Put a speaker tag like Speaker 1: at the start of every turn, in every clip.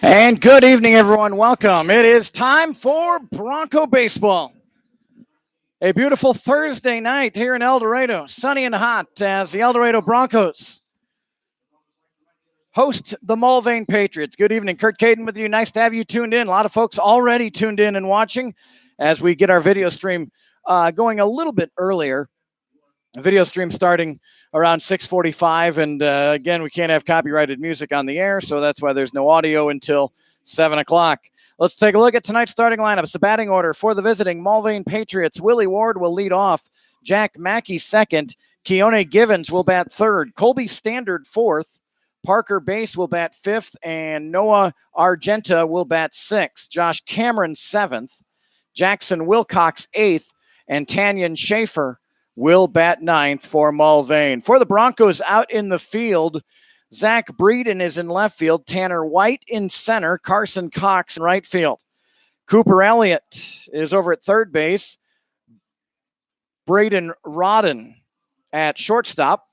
Speaker 1: And good evening, everyone. Welcome. It is time for Bronco baseball. A beautiful Thursday night here in El Dorado, sunny and hot as the El Dorado Broncos host the Mulvane Patriots. Good evening. Kurt Caden with you. Nice to have you tuned in. A lot of folks already tuned in and watching as we get our video stream going a little bit earlier. Video stream starting around 6:45, and again, we can't have copyrighted music on the air, so that's why there's no audio until 7 o'clock. Let's take a look at tonight's starting lineups. The batting order for the visiting Mulvane Patriots. Willie Ward will lead off. Jack Mackey second. Keone Givens will bat third. Colby Standard fourth. Parker Bass will bat fifth, and Noah Argenta will bat sixth. Josh Cameron seventh. Jackson Wilcox eighth, and Tanyan Schaefer will bat ninth for Mulvane. For the Broncos out in the field, Zach Breeden is in left field, Tanner White in center, Carson Cox in right field. Cooper Elliott is over at third base, Braden Rodden at shortstop.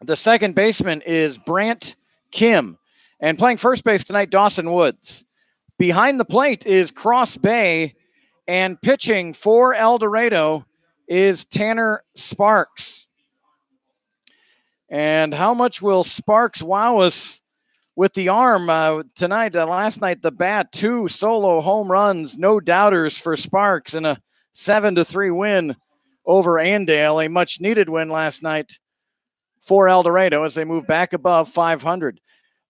Speaker 1: The second baseman is Brant Kim. And playing first base tonight, Dawson Woods. Behind the plate is Cross Bay, and pitching for El Dorado is Tanner Sparks. And how much will Sparks wow us with the arm tonight? Last night, the bat, 2 solo home runs, no doubters for Sparks in a 7-3 win over Andale, a much-needed win last night for El Dorado as they move back above 500.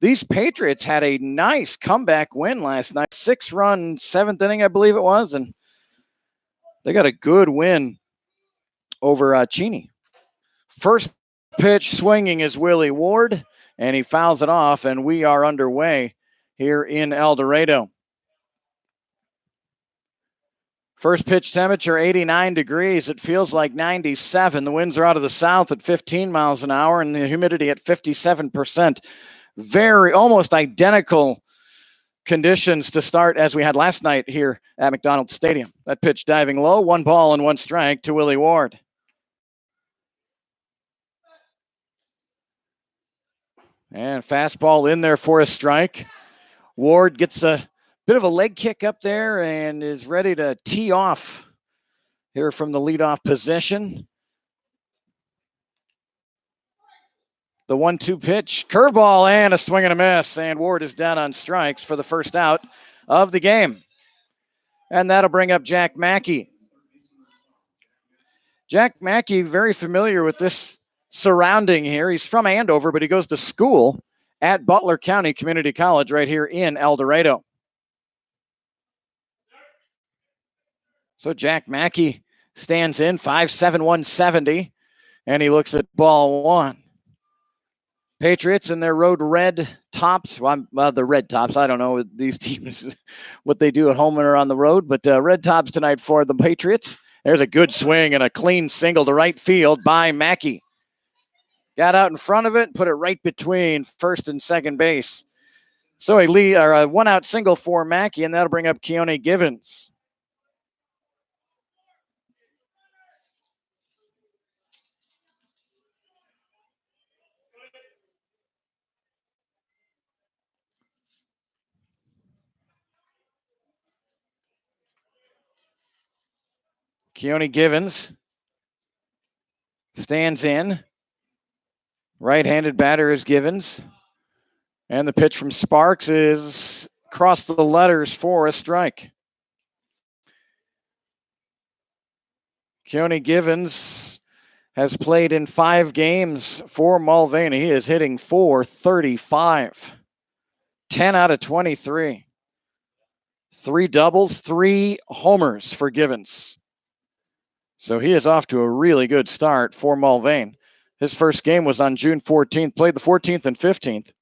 Speaker 1: These Patriots had a nice comeback win last night, 6-run, 7th inning, I believe it was, and they got a good win over Cheney. First pitch swinging is Willie Ward, and he fouls it off, and we are underway here in El Dorado. First pitch temperature, 89 degrees. It feels like 97. The winds are out of the south at 15 miles an hour, and the humidity at 57%. Very, almost identical conditions to start as we had last night here at McDonald Stadium. That pitch diving low, 1 ball and 1 strike to Willie Ward. And fastball in there for a strike. Ward gets a bit of a leg kick up there and is ready to tee off here from the leadoff position. The 1-2 pitch, curveball, and a swing and a miss. And Ward is down on strikes for the first out of the game. And that'll bring up Jack Mackey. Jack Mackey, very familiar with this surrounding here. He's from Andover, but he goes to school at Butler County Community College right here in El Dorado. So Jack Mackey stands in, 5'7", 170, and he looks at ball 1. Patriots in their road red tops. Well, the red tops. I don't know these teams, what they do at home or on the road, but red tops tonight for the Patriots. There's a good swing and a clean single to right field by Mackey. Got out in front of it and put it right between first and second base. So a 1-out single for Mackey, and that'll bring up Keone Givens. Keone Givens stands in. Right-handed batter is Givens. And the pitch from Sparks is across the letters for a strike. Keone Givens has played in 5 games for Mulvane. He is hitting .435. 10 out of 23. 3 doubles, 3 homers for Givens. So he is off to a really good start for Mulvane. His first game was on June 14th, played the 14th and 15th.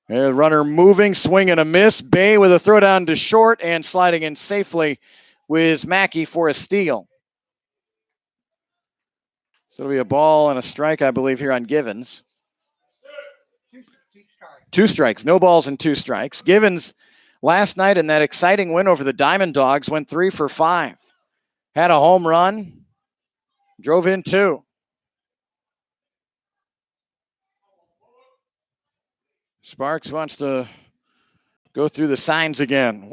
Speaker 1: And runner moving, swing and a miss. Bay with a throw down to short and sliding in safely with Mackey for a steal. So it'll be a ball and a strike, I believe, here on Givens. 2 strikes, no balls and 2 strikes. Givens last night in that exciting win over the Diamond Dogs went 3 for 5. Had a home run. Drove in 2. Sparks wants to go through the signs again.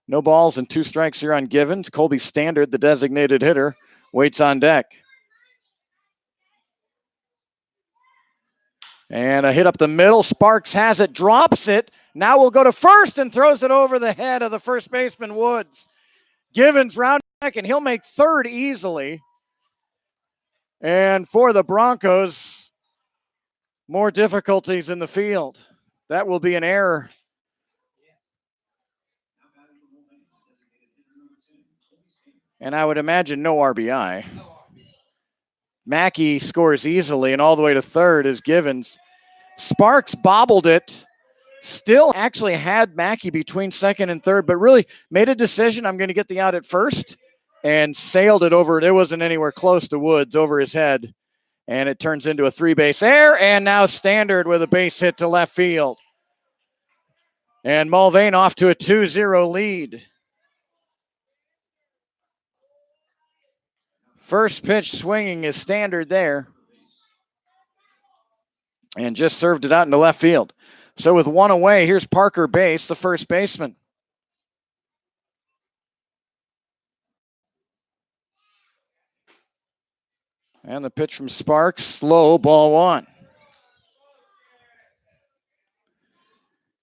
Speaker 1: No balls and 2 strikes here on Givens. Colby Standard, the designated hitter, waits on deck. And a hit up the middle. Sparks has it, drops it. Now will go to first and throws it over the head of the first baseman, Woods. Givens round back, and he'll make third easily. And for the Broncos, more difficulties in the field. That will be an error. And I would imagine no RBI. Mackey scores easily, and all the way to third is Givens. Sparks bobbled it. Still actually had Mackey between second and third, but really made a decision, I'm going to get the out at first, and sailed it over. It wasn't anywhere close to Woods, over his head. And it turns into a 3-base error, and now Standard with a base hit to left field. And Mulvane off to a 2-0 lead. First pitch swinging is Standard there. And just served it out into left field. So with 1 away, here's Parker Bass, the first baseman. And the pitch from Sparks, slow, ball 1.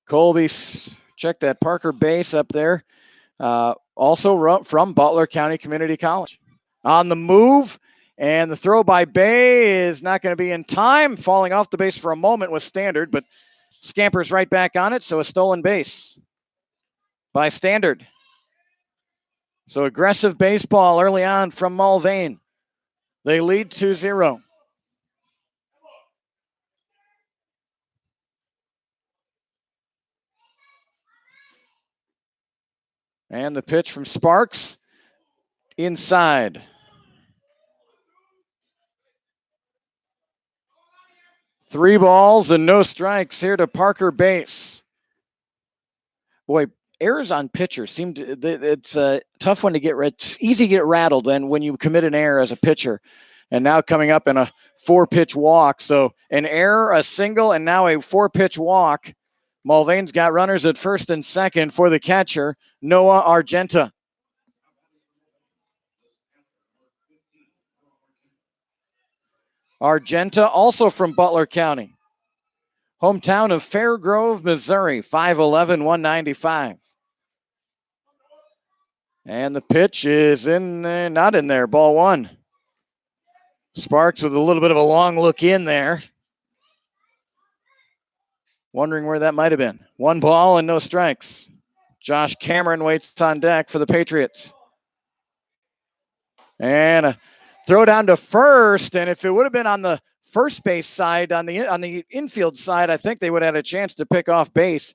Speaker 1: Colby, check that, Parker Bass up there. Also from Butler County Community College. On the move, and the throw by Bay is not going to be in time. Falling off the base for a moment was Standard, but scampers right back on it, so a stolen base by Standard. So aggressive baseball early on from Mulvane. They lead 2-0. And the pitch from Sparks inside. Three balls and no strikes here to Parker Bass. Boy, errors on pitchers it's a tough one to get. It's easy to get rattled when you commit an error as a pitcher. And now coming up in a 4-pitch walk. So an error, a single, and now a 4-pitch walk. Mulvane's got runners at first and second for the catcher, Noah Argenta. Argenta, also from Butler County. Hometown of Fairgrove, Missouri, 5'11", 195. And the pitch is in there, not in there, ball 1. Sparks with a little bit of a long look in there. Wondering where that might have been. 1 ball and no strikes. Josh Cameron waits on deck for the Patriots. And a throw down to first, and if it would have been on the first base side, on the infield side, I think they would have had a chance to pick off base.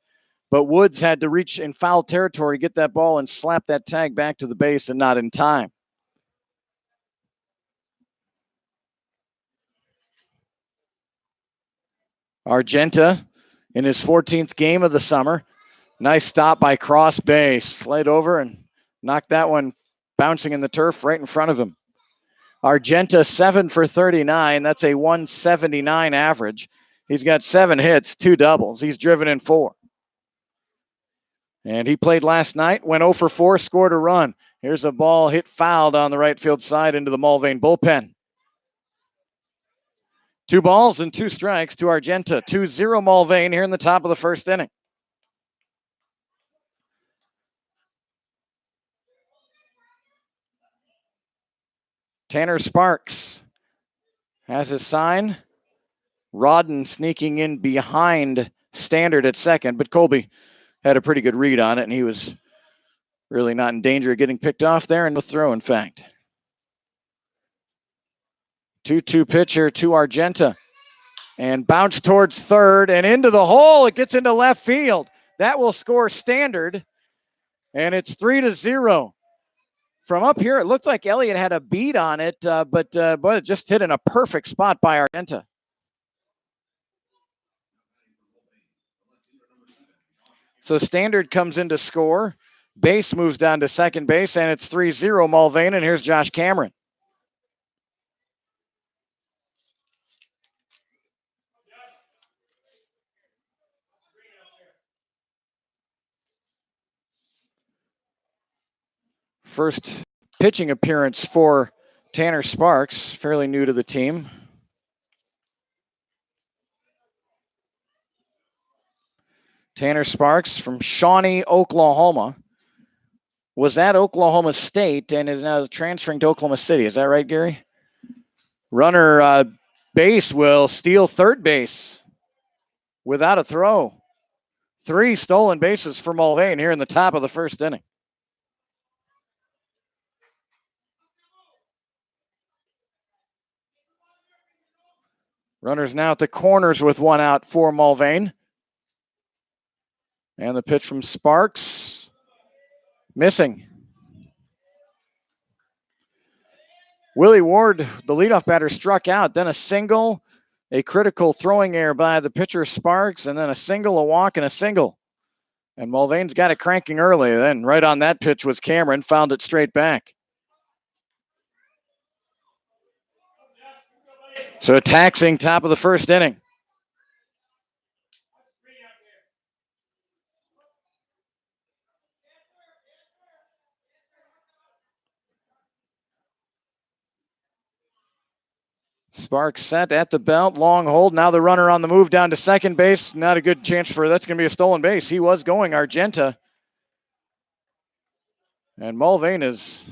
Speaker 1: But Woods had to reach in foul territory, get that ball, and slap that tag back to the base, and not in time. Argenta in his 14th game of the summer. Nice stop by Cross Bay. Slid over and knocked that one bouncing in the turf right in front of him. Argenta 7 for 39. That's a 179 average. He's got 7 hits, 2 doubles. He's driven in 4. And he played last night, went 0 for 4, scored a run. Here's a ball hit fouled on the right field side into the Mulvane bullpen. 2 balls and 2 strikes to Argenta. 2-0 Mulvane here in the top of the first inning. Tanner Sparks has his sign. Rodden sneaking in behind Standard at second, but Colby had a pretty good read on it, and he was really not in danger of getting picked off there, and no throw, in fact. 2-2 pitcher to Argenta, and bounce towards third, and into the hole. It gets into left field. That will score Standard, and it's 3-0. From up here, it looked like Elliott had a beat on it, but it just hit in a perfect spot by Argenta. So Standard comes in to score. Base moves down to second base, and it's 3-0 Mulvane, and here's Josh Cameron. First pitching appearance for Tanner Sparks, fairly new to the team. Tanner Sparks from Shawnee, Oklahoma. Was at Oklahoma State and is now transferring to Oklahoma City. Is that right, Gary? Runner base will steal third base without a throw. 3 stolen bases for Mulvane here in the top of the first inning. Runners now at the corners with 1 out for Mulvane. And the pitch from Sparks. Missing. Willie Ward, the leadoff batter, struck out. Then a single, a critical throwing error by the pitcher Sparks, and then a single, a walk, and a single. And Mulvane's got it cranking early. Then right on that pitch was Cameron, found it straight back. So a taxing top of the first inning. Sparks set at the belt, long hold. Now the runner on the move down to second base. Not a good chance for that's going to be a stolen base. He was going Argenta. And Mulvane is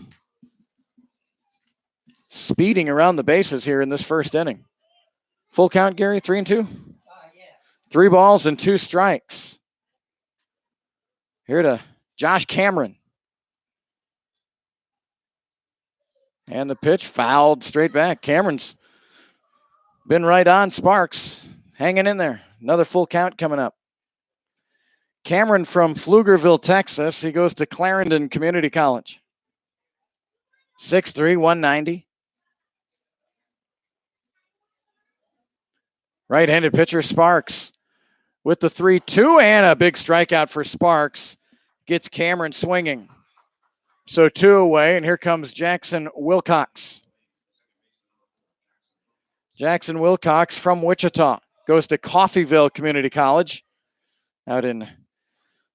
Speaker 1: speeding around the bases here in this first inning. Full count, Gary, 3-2?
Speaker 2: Yeah.
Speaker 1: 3 balls and 2 strikes. Here to Josh Cameron. And the pitch fouled straight back. Cameron's been right on Sparks, hanging in there. Another full count coming up. Cameron from Pflugerville, Texas. He goes to Clarendon Community College. 6'3", 190. Right-handed pitcher Sparks with the 3-2 and a big strikeout for Sparks. Gets Cameron swinging. So 2 away, and here comes Jackson Wilcox. Jackson Wilcox from Wichita goes to Coffeyville Community College out in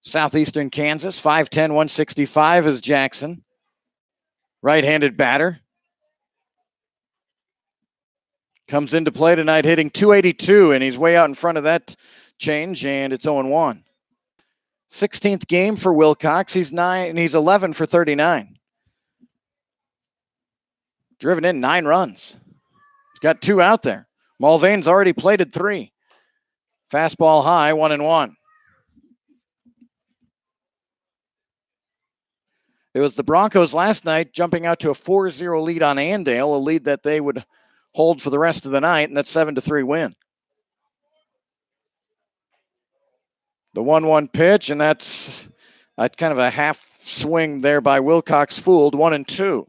Speaker 1: southeastern Kansas. 5'10", 165 is Jackson. Right-handed batter. Comes into play tonight hitting .282, and he's way out in front of that change, and it's 0-1. 16th game for Wilcox. He's 11 for 39. Driven in 9 runs. He's got 2 out there. Mulvane's already plated 3. Fastball high, 1-1. It was the Broncos last night jumping out to a 4-0 lead on Andale, a lead that they would hold for the rest of the night, and that's 7-3 win. The 1-1 pitch, and that's kind of a half swing there by Wilcox, fooled. 1-2.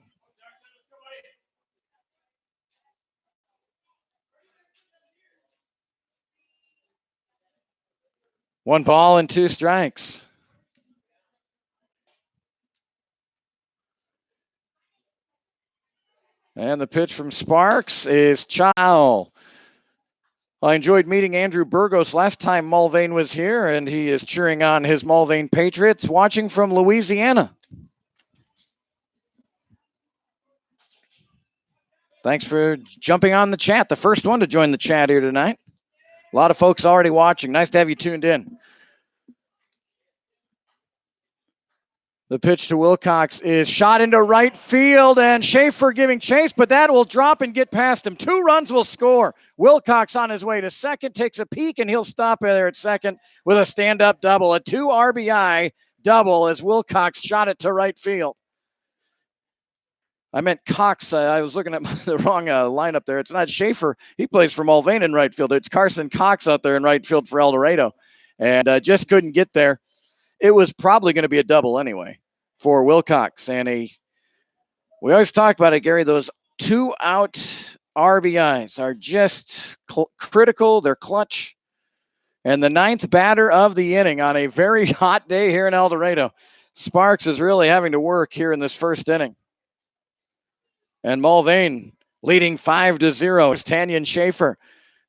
Speaker 1: One ball and 2 strikes. And the pitch from Sparks is chow. I enjoyed meeting Andrew Burgos last time Mulvane was here, and he is cheering on his Mulvane Patriots, watching from Louisiana. Thanks for jumping on the chat. The first one to join the chat here tonight. A lot of folks already watching. Nice to have you tuned in. The pitch to Wilcox is shot into right field, and Schaefer giving chase, but that will drop and get past him. 2 runs will score. Wilcox on his way to second, takes a peek, and he'll stop there at second with a stand-up double. A 2 RBI double as Wilcox shot it to right field. I meant Cox. I was looking at the wrong lineup there. It's not Schaefer. He plays for Mulvane in right field. It's Carson Cox out there in right field for El Dorado, and just couldn't get there. It was probably going to be a double anyway for Wilcox. And we always talk about it, Gary, those 2-out RBIs are just critical. They're clutch. And the 9th batter of the inning on a very hot day here in El Dorado. Sparks is really having to work here in this first inning. And Mulvane leading 5-0 is Tanyan Schaefer.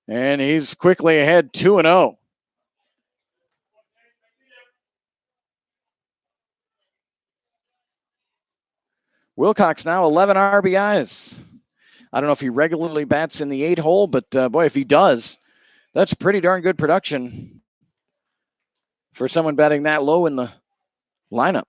Speaker 1: And he's quickly ahead 2-0. Wilcox now 11 RBIs. I don't know if he regularly bats in the 8 hole, but boy, if he does, that's pretty darn good production for someone batting that low in the lineup.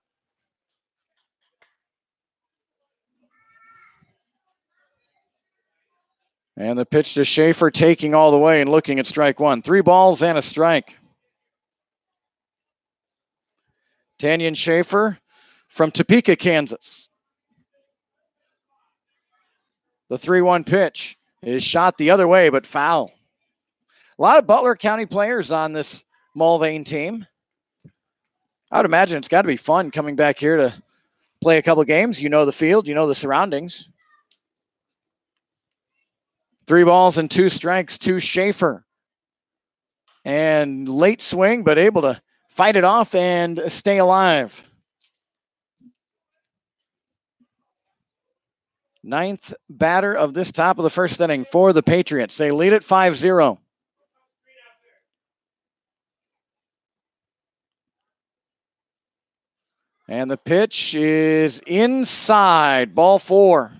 Speaker 1: And the pitch to Schaefer, taking all the way and looking at strike one. 3 balls and a strike. Tanyan Schaefer from Topeka, Kansas. The 3-1 pitch is shot the other way, but foul. A lot of Butler County players on this Mulvane team. I would imagine it's got to be fun coming back here to play a couple games. You know the field, you know the surroundings. 3 balls and 2 strikes to Schaefer. And late swing, but able to fight it off and stay alive. 9th batter of this top of the first inning for the Patriots. They lead it 5-0. And the pitch is inside, ball 4.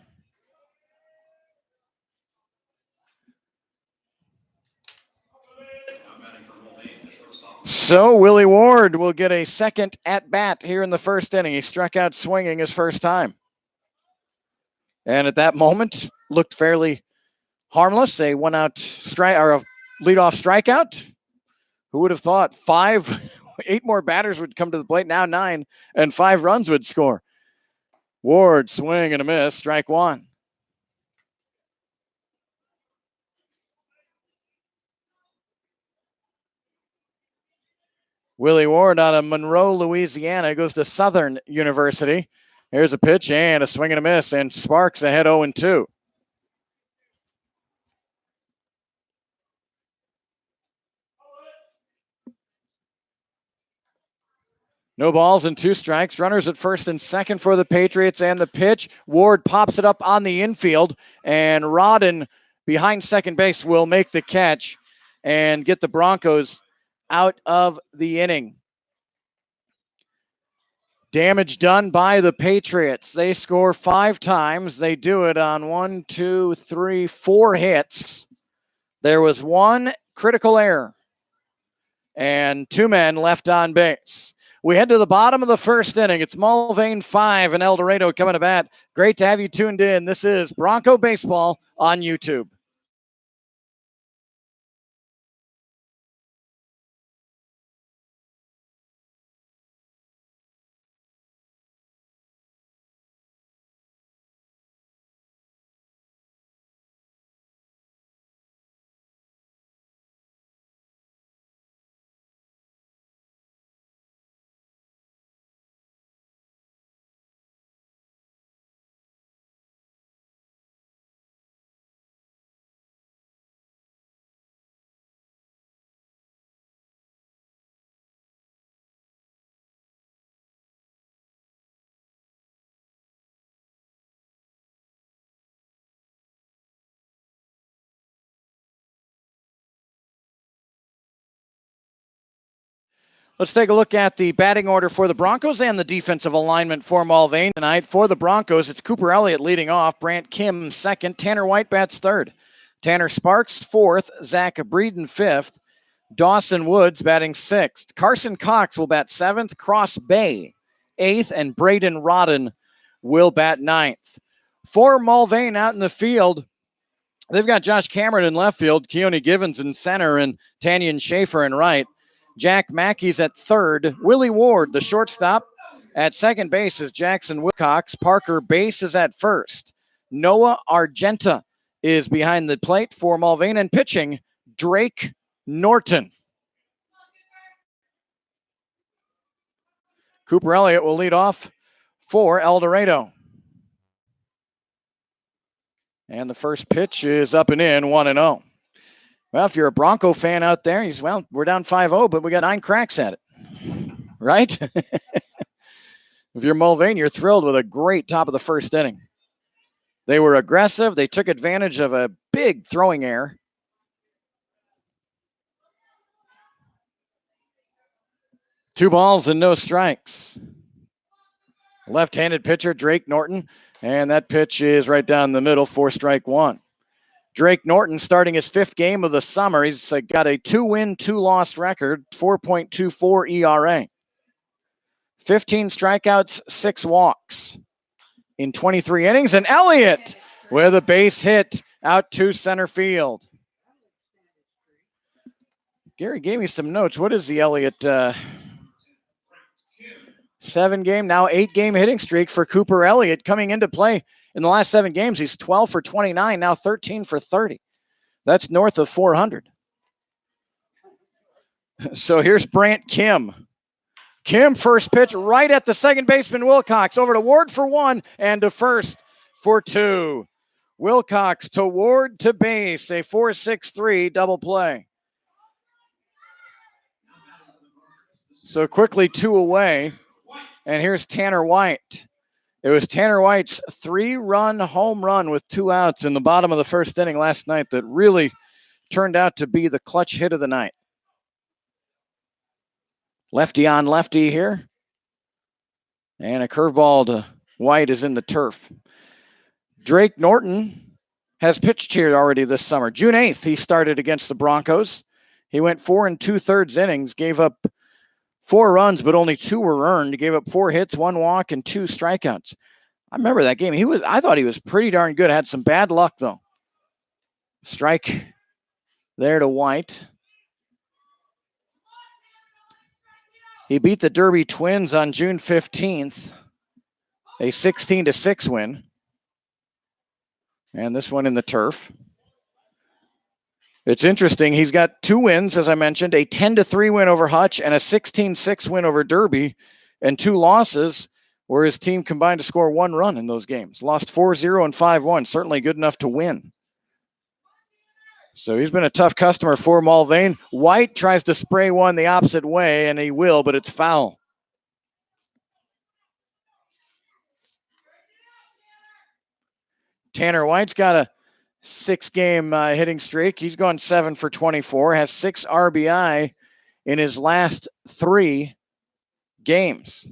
Speaker 1: So Willie Ward will get a second at bat here in the first inning. He struck out swinging his first time. And at that moment, looked fairly harmless. A 1-out strike or a leadoff strikeout. Who would have thought 8 more batters would come to the plate, now 9, and 5 runs would score. Ward, swing and a miss, strike 1. Willie Ward out of Monroe, Louisiana, goes to Southern University. Here's a pitch and a swing and a miss, and Sparks ahead 0-2. No balls and 2 strikes. Runners at first and second for the Patriots, and the pitch. Ward pops it up on the infield, and Rodden behind second base will make the catch and get the Broncos out of the inning. Damage done by the Patriots. They score 5 times. They do it on 4 hits. There was 1 critical error and 2 men left on base. We head to the bottom of the first inning. It's Mulvane 5 and El Dorado coming to bat. Great to have you tuned in. This is Bronco Baseball on YouTube. Let's take a look at the batting order for the Broncos and the defensive alignment for Mulvane tonight. For the Broncos, it's Cooper Elliott leading off, Brant Kim second, Tanner White bats third, Tanner Sparks fourth, Zach Breeden fifth, Dawson Woods batting sixth, Carson Cox will bat seventh, Cross Bay eighth, and Braden Rodden will bat ninth. For Mulvane out in the field, they've got Josh Cameron in left field, Keone Givens in center, and Tanyan Schaefer in right. Jack Mackey's at third. Willie Ward, the shortstop. At second base is Jackson Wilcox. Parker Bass is at first. Noah Argenta is behind the plate for Mulvane, and pitching, Drake Norton. Cooper Elliott will lead off for El Dorado. And the first pitch is up and in, 1-0. Well, if you're a Bronco fan out there, we're down 5-0, but we got 9 cracks at it, right? If you're Mulvane, you're thrilled with a great top of the first inning. They were aggressive. They took advantage of a big throwing error. Two balls and no strikes. Left-handed pitcher, Drake Norton. And that pitch is right down the middle for strike one. Drake Norton starting his 5th game of the summer. He's got a 2-win, 2-loss record, 4.24 ERA. 15 strikeouts, 6 walks in 23 innings. And Elliott with a base hit out to center field. Gary gave me some notes. What is the Elliott 7-game, now 8-game hitting streak for Cooper Elliott coming into play in the last 7 games? He's 12 for 29, now 13 for 30. That's north of 400. So here's Brant Kim. Kim, first pitch right at the second baseman Wilcox. Over to Ward for 1 and to first for 2. Wilcox to Ward to base, a 4-6-3 double play. So quickly 2 away. And here's Tanner White. It was Tanner White's 3-run home run with 2 outs in the bottom of the 1st inning last night that really turned out to be the clutch hit of the night. Lefty on lefty here. And a curveball to White is in the turf. Drake Norton has pitched here already this summer. June 8th, he started against the Broncos. He went 4 2/3 innings, gave up 4 runs, but only 2 were earned. He gave up 4 hits, 1 walk, and 2 strikeouts. I remember that game. I thought he was pretty darn good. Had some bad luck, though. Strike there to White. He beat the Derby Twins on June 15th, a 16-6 win. And this one in the turf. It's interesting. He's got 2 wins, as I mentioned, a 10-3 win over Hutch and a 16-6 win over Derby, and 2 losses where his team combined to score 1 run in those games. Lost 4-0 and 5-1. Certainly good enough to win. So he's been a tough customer for Mulvane. White tries to spray one the opposite way, and he will, but it's foul. Tanner White's got a 6-game hitting streak. He's gone 7 for 24, has 6 RBI in his last 3 games.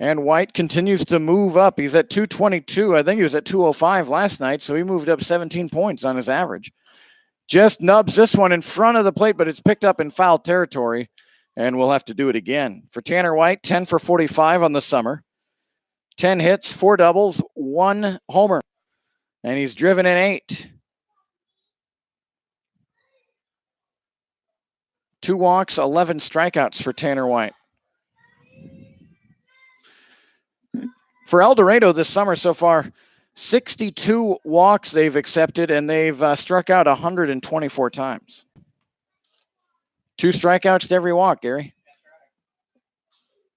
Speaker 1: And White continues to move up. He's at 222. I think he was at 205 last night, so he moved up 17 points on his average. Just nubs this one in front of the plate, but it's picked up in foul territory, and we'll have to do it again. For Tanner White, 10 for 45 on the summer. 10 hits, 4 doubles, 1 homer. And he's driven in 8. 2 walks, 11 strikeouts for Tanner White. For El Dorado this summer so far, 62 walks they've accepted, and they've struck out 124 times. 2 strikeouts to every walk, Gary.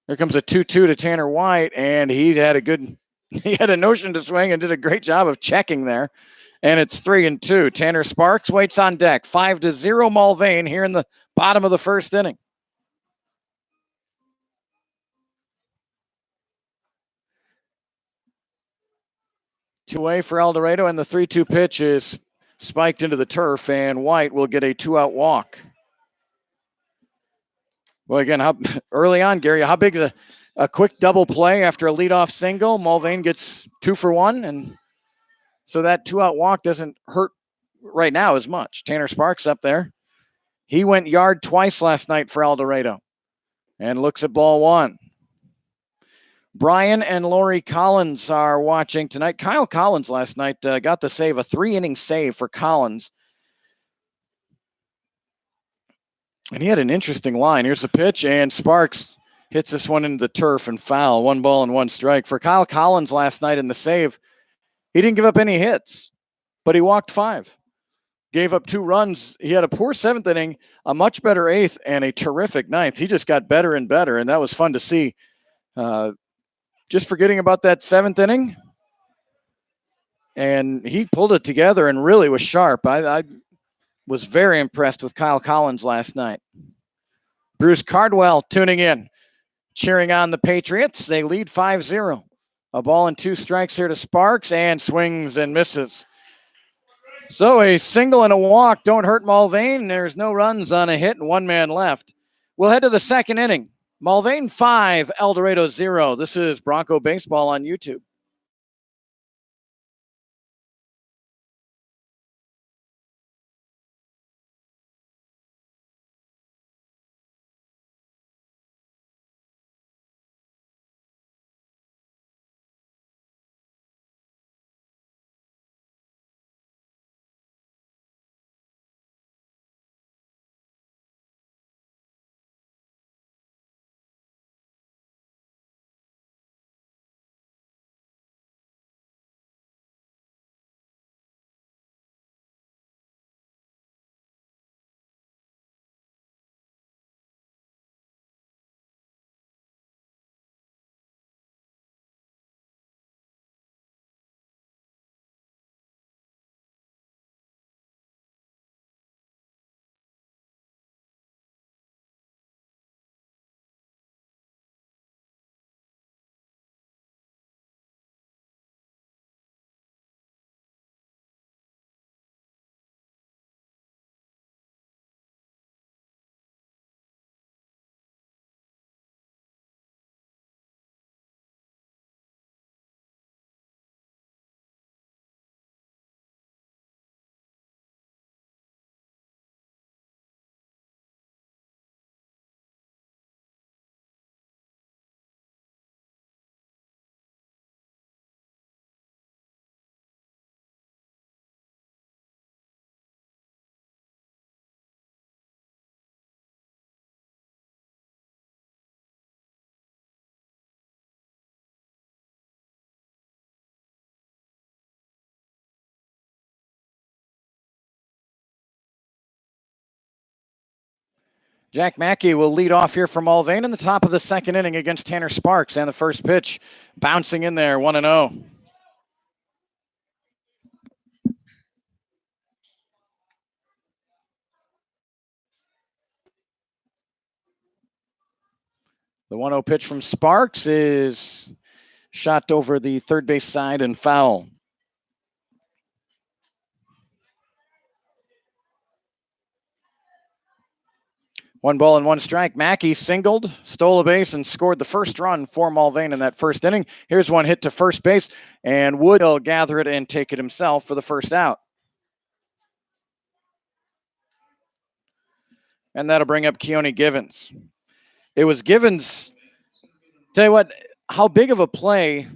Speaker 1: Here comes a 2-2 to Tanner White, and he had a notion to swing and did a great job of checking there. And it's 3-2. Tanner Sparks waits on deck. 5-0 Mulvane here in the bottom of the 1st inning. Two-way for El Dorado, and the 3-2 pitch is spiked into the turf, and White will get a 2-out walk. Well, again, early on, Gary, how big is a quick double play after a leadoff single? Mulvane gets 2 for 1, and so that 2-out walk doesn't hurt right now as much. Tanner Sparks up there. He went yard twice last night for El Dorado and looks at ball 1. Brian and Lori Collins are watching tonight. Kyle Collins last night got the save, a 3-inning save for Collins. And he had an interesting line. Here's the pitch, and Sparks hits this one into the turf and foul. 1 ball and 1 strike. For Kyle Collins last night in the save, he didn't give up any hits, but he walked 5. Gave up 2 runs. He had a poor 7th inning, a much better 8th, and a terrific 9th. He just got better and better, and that was fun to see. Just forgetting about that 7th inning, and he pulled it together and really was sharp. I was very impressed with Kyle Collins last night. Bruce Cardwell tuning in, cheering on the Patriots. They lead 5-0. A ball and 2 strikes here to Sparks, and swings and misses. So a single and a walk don't hurt Mulvane. There's no runs on a hit and 1 man left. We'll head to the 2nd inning. Mulvane 5, El Dorado 0. This is Bronco Baseball on YouTube. Jack Mackey will lead off here from Mulvane in the top of the second inning against Tanner Sparks. And the first pitch bouncing in there, 1-0. The 1-0 pitch from Sparks is shot over the third base side and foul. One ball and one strike. Mackey singled, stole a base, and scored the first run for Mulvane in that first inning. Here's one hit to first base, and Wood will gather it and take it himself for the first out. And that'll bring up Keone Givens. It was Givens. Tell you what, how big of a play,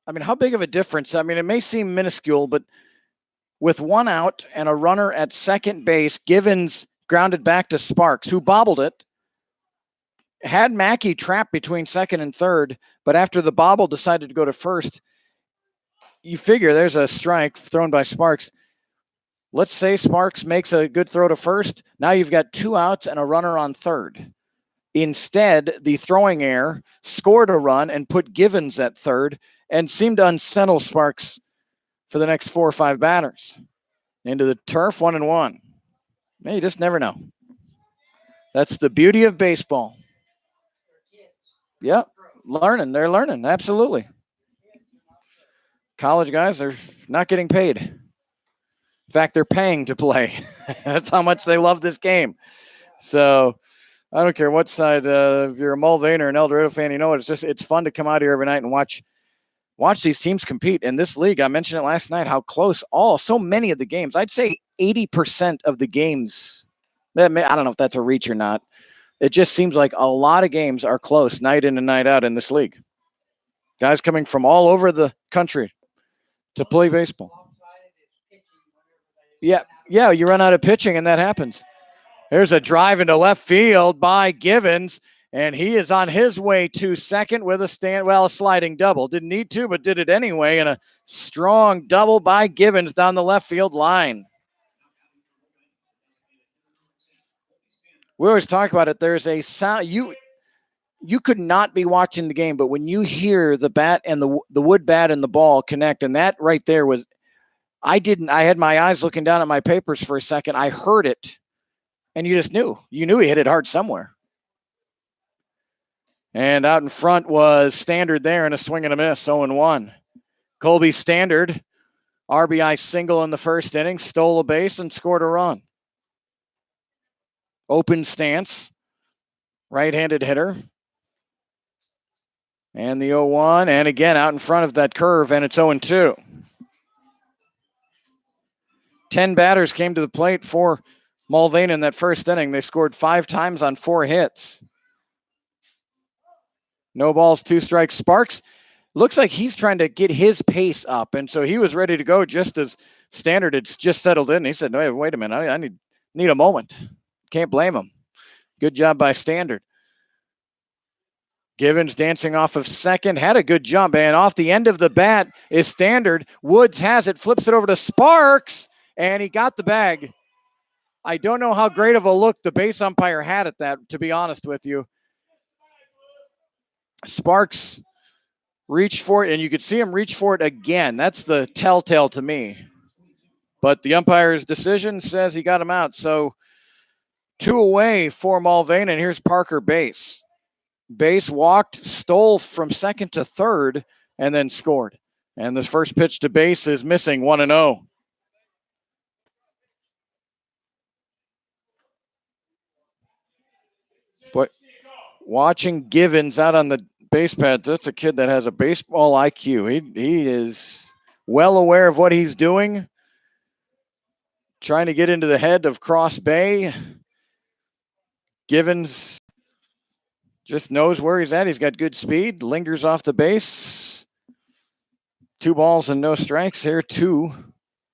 Speaker 1: how big of a difference? It may seem minuscule, but with one out and a runner at second base, Givens grounded back to Sparks, who bobbled it, had Mackey trapped between second and third, but after the bobble decided to go to first. You figure there's a strike thrown by Sparks. Let's say Sparks makes a good throw to first. Now you've got 2 outs and a runner on third. Instead, the throwing error scored a run and put Givens at third and seemed to unsettle Sparks for the next 4 or 5 batters. Into the turf, 1-1. You just never know. That's the beauty of baseball. Yep, they're learning, absolutely. College guys, they're not getting paid. In fact, they're paying to play. That's how much they love this game. So I don't care what side, if you're a Mulvane or an El Dorado fan, it's fun to come out here every night and watch these teams compete. In this league, I mentioned it last night, how close so many of the games, I'd say 80% of the games, I don't know if that's a reach or not. It just seems like a lot of games are close night in and night out in this league. Guys coming from all over the country to play baseball. Yeah, you run out of pitching and that happens. There's a drive into left field by Givens, and he is on his way to second with a sliding double. Didn't need to, but did it anyway, and a strong double by Givens down the left field line. We always talk about it. There's a sound. You could not be watching the game, but when you hear the bat and the wood bat and the ball connect, and that right there was, I had my eyes looking down at my papers for a second. I heard it, and you just knew. You knew he hit it hard somewhere. And out in front was Standard there and a swing and a miss, 0-1. Colby Standard, RBI single in the first inning, stole a base and scored a run. Open stance. Right-handed hitter. And the 0-1, and again out in front of that curve, and it's 0-2. 10 batters came to the plate for Mulvane in that first inning. They scored 5 times on 4 hits. No balls, 2 strikes. Sparks looks like he's trying to get his pace up, and so he was ready to go just as Standard had just settled in. He said, no, wait a minute, I need a moment. Can't blame him. Good job by Standard. Givens dancing off of second, had a good jump, and off the end of the bat is Standard. Woods has it, flips it over to Sparks, and he got the bag. I don't know how great of a look the base umpire had at that, to be honest with you. Sparks reached for it, and you could see him reach for it again. That's the telltale to me. But the umpire's decision says he got him out. So 2 away for Mulvane, and here's Parker Base. Base walked, stole from second to third, and then scored. And the first pitch to Base is missing, 1-0. But watching Givens out on the base pads, that's a kid that has a baseball IQ. He is well aware of what he's doing, trying to get into the head of Cross Bay. Givens just knows where he's at. He's got good speed, lingers off the base. 2 balls and no strikes here to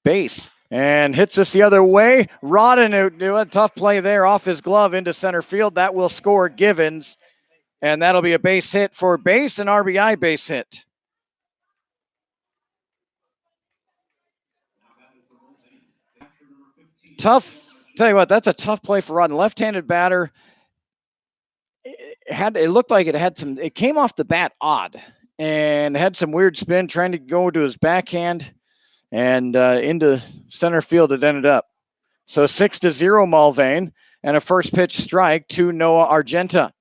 Speaker 1: Base. And hits us the other way. Rodden, a tough play there off his glove into center field. That will score Givens. And that'll be a base hit for Base, an RBI base hit. Tough. Tell you what, that's a tough play for Rodden. Left-handed batter. It looked like it came off the bat odd and had some weird spin trying to go to his backhand and into center field it ended up. So 6-0 Mulvane, and a first pitch strike to Noah Argenta.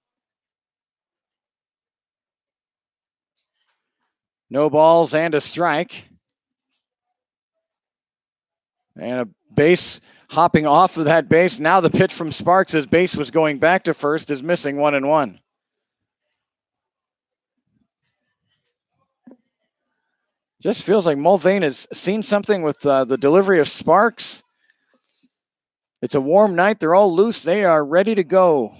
Speaker 1: No balls and a strike. And a base hopping off of that base. Now the pitch from Sparks as Base was going back to first is missing, 1-1. Just feels like Mulvane has seen something with the delivery of Sparks. It's a warm night. They're all loose. They are ready to go.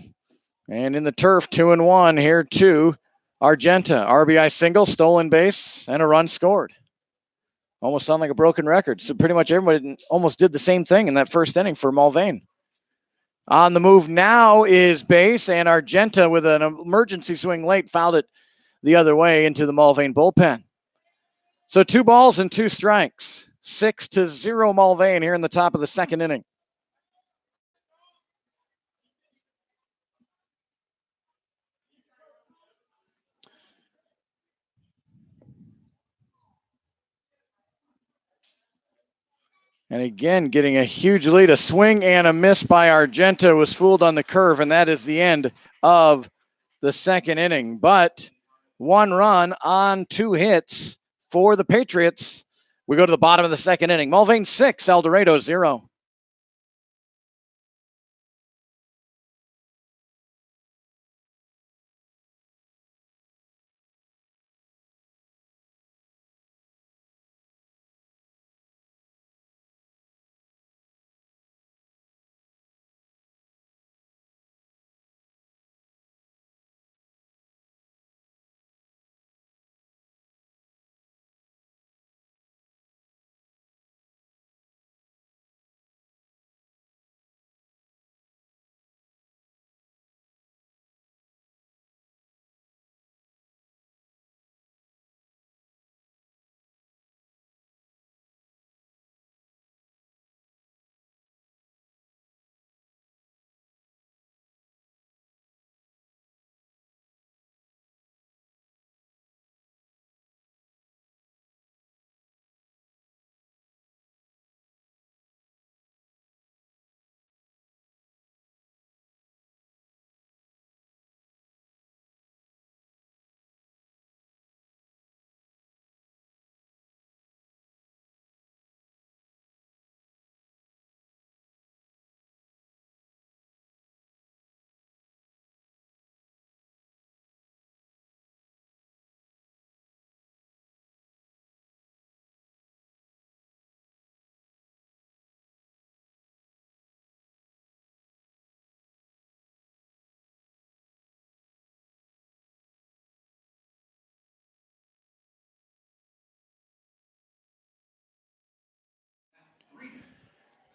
Speaker 1: And in the turf, 2-1 here to Argenta. RBI single, stolen base, and a run scored. Almost sound like a broken record. So pretty much everybody almost did the same thing in that first inning for Mulvane. On the move now is Base, and Argenta with an emergency swing late fouled it the other way into the Mulvane bullpen. So 2 balls and 2 strikes. 6-0 Mulvane here in the top of the second inning. And again, getting a huge lead. A swing and a miss by Argenta, was fooled on the curve, and that is the end of the second inning. But 1 run on 2 hits for the Patriots. We go to the bottom of the second inning. Mulvane 6, El Dorado 0.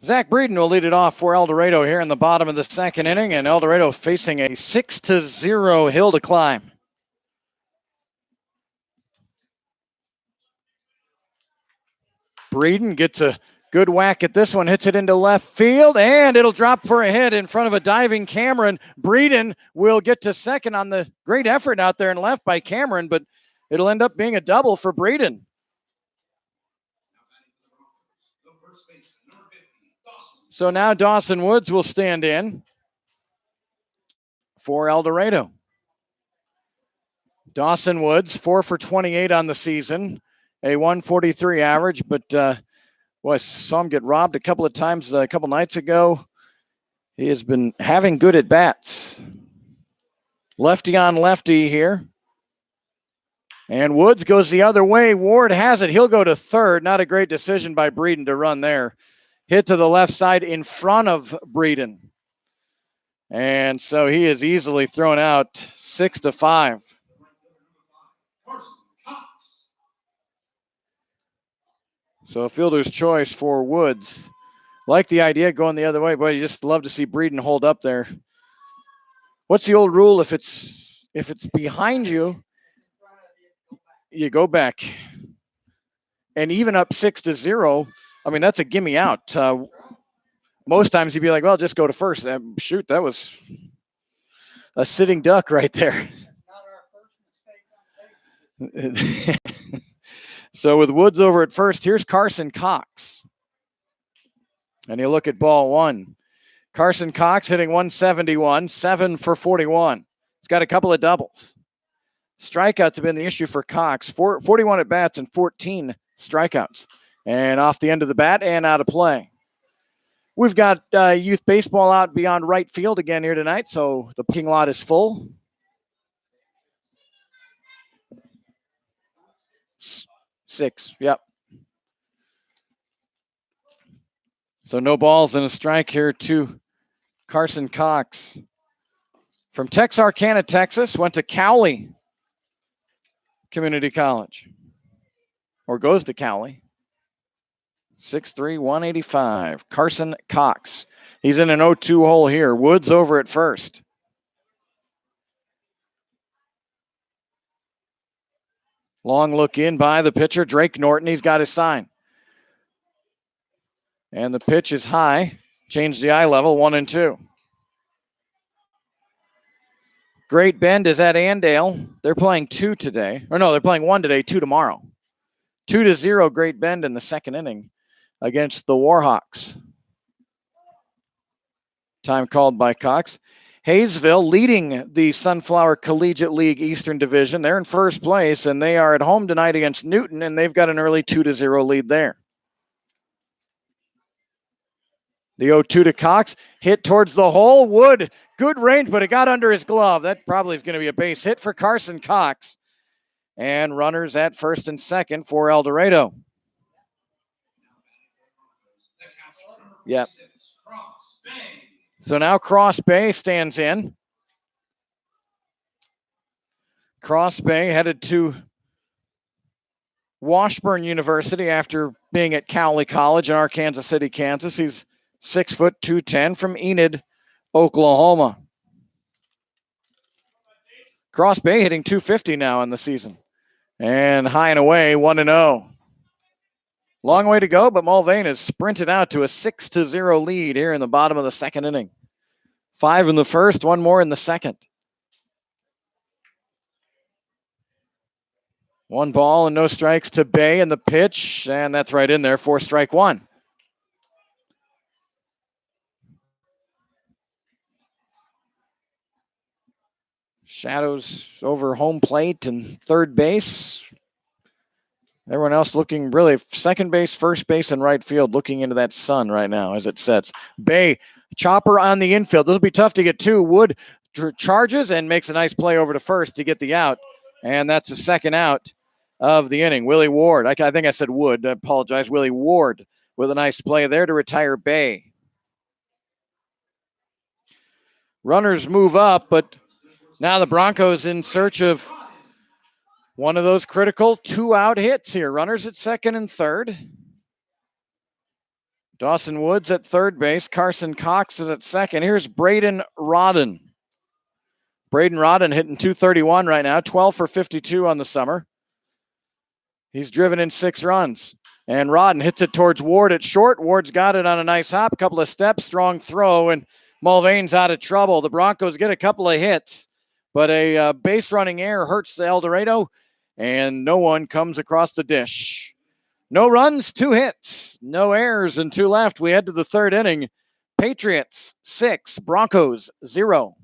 Speaker 1: Zach Breeden will lead it off for El Dorado here in the bottom of the second inning, and El Dorado facing a 6-0 hill to climb. Breeden gets a good whack at this one, hits it into left field, and it'll drop for a hit in front of a diving Cameron. Breeden will get to second on the great effort out there in left by Cameron, but it'll end up being a double for Breeden. So now Dawson Woods will stand in for El Dorado. Dawson Woods, 4 for 28 on the season, a 143 average, but I saw him get robbed a couple of times a couple nights ago. He has been having good at-bats. Lefty on lefty here. And Woods goes the other way. Ward has it. He'll go to third. Not a great decision by Breeden to run there. Hit to the left side in front of Breeden. And so he is easily thrown out 6-5. So a fielder's choice for Woods. Like the idea going the other way, but you just love to see Breeden hold up there. What's the old rule? If it's behind you, you go back. And even up 6-0, I mean, that's a gimme out. Most times you'd be like, well, just go to first. Shoot, that was a sitting duck right there. So with Woods over at first, here's Carson Cox. And you look at ball one. Carson Cox hitting 171, 7 for 41. He's got a couple of doubles. Strikeouts have been the issue for Cox. 41 at bats and 14 strikeouts. And off the end of the bat and out of play. We've got youth baseball out beyond right field again here tonight, so the parking lot is full. 6, yep. So no balls and a strike here to Carson Cox. From Texarkana, Texas, went to Cowley Community College. Or goes to Cowley. 6'3", 185. Carson Cox. He's in an 0-2 hole here. Woods over at first. Long look in by the pitcher, Drake Norton. He's got his sign. And the pitch is high. Change the eye level, 1-2. Great Bend is at Andale. They're playing 2 today. Or no, they're playing 1 today, 2 tomorrow. 2-0 Great Bend in the second inning against the Warhawks. Time called by Cox. Hayesville leading the Sunflower Collegiate League Eastern Division. They're in first place, and they are at home tonight against Newton, and they've got an early 2-0 lead there. The 0-2 to Cox, hit towards the hole. Wood, good range, but it got under his glove. That probably is going to be a base hit for Carson Cox. And runners at first and second for El Dorado. Yep. So now Cross Bay stands in. Cross Bay headed to Washburn University after being at Cowley College in Arkansas City, Kansas. He's 6 foot 210 from Enid, Oklahoma. Cross Bay hitting 250 now in the season. And high and away, 1-0. Long way to go, but Mulvane has sprinted out to a 6-0 lead here in the bottom of the second inning. 5 in the first, 1 more in the second. 1 ball and no strikes to Bay in the pitch, and that's right in there for strike 1. Shadows over home plate and third base. Everyone else looking really second base, first base, and right field looking into that sun right now as it sets. Bay, chopper on the infield. This will be tough to get to. Wood charges and makes a nice play over to first to get the out. And that's the second out of the inning. Willie Ward. I think I said Wood. I apologize. Willie Ward with a nice play there to retire Bay. Runners move up, but now the Broncos in search of one of those critical 2-out hits here. Runners at second and third. Dawson Woods at third base. Carson Cox is at second. Here's Braden Rodden. Braden Rodden hitting .231 right now, 12 for 52 on the summer. He's driven in 6 runs. And Rodden hits it towards Ward at short. Ward's got it on a nice hop, couple of steps, strong throw, and Mulvane's out of trouble. The Broncos get a couple of hits, but a base running error hurts the El Dorado, and no one comes across the dish. No runs, 2 hits, no errors, and 2 left. We head to the third inning. Patriots 6, Broncos 0.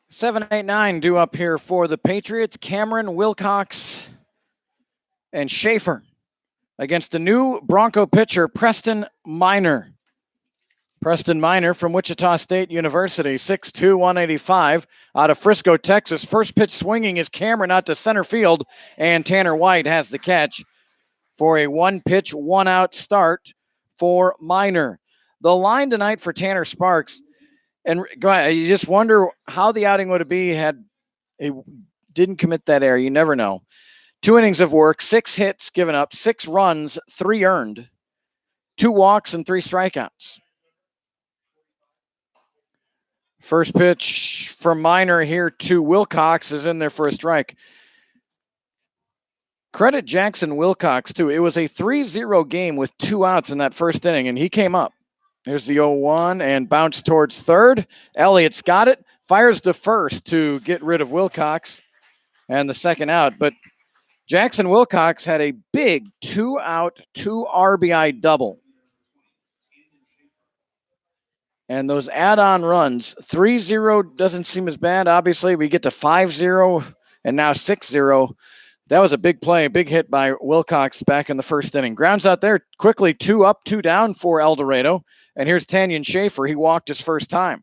Speaker 1: Seven, 8, 9 due up here for the Patriots. Cameron, Wilcox, and Schaefer against the new Bronco pitcher, Preston Miner. Preston Miner from Wichita State University, 6'2", 185, out of Frisco, Texas. First pitch swinging is Cameron out to center field, and Tanner White has the catch for a 1-pitch, 1-out start for Miner. The line tonight for Tanner Sparks, and go ahead, you just wonder how the outing would be had he didn't commit that error. You never know. 2 innings of work, 6 hits given up, 6 runs, 3 earned, 2 walks, and 3 strikeouts. First pitch from Miner here to Wilcox is in there for a strike. Credit Jackson Wilcox, too. It was a 3-0 game with 2 outs in that first inning, and he came up. Here's the 0-1 and bounce towards third. Elliott's got it, fires to first to get rid of Wilcox and the second out. But Jackson Wilcox had a big 2-out, 2 RBI double. And those add-on runs, 3-0 doesn't seem as bad. Obviously, we get to 5-0 and now 6-0. That was a big play, big hit by Wilcox back in the first inning. Grounds out there quickly, 2 up, 2 down for El Dorado. And here's Tanyan Schaefer. He walked his first time.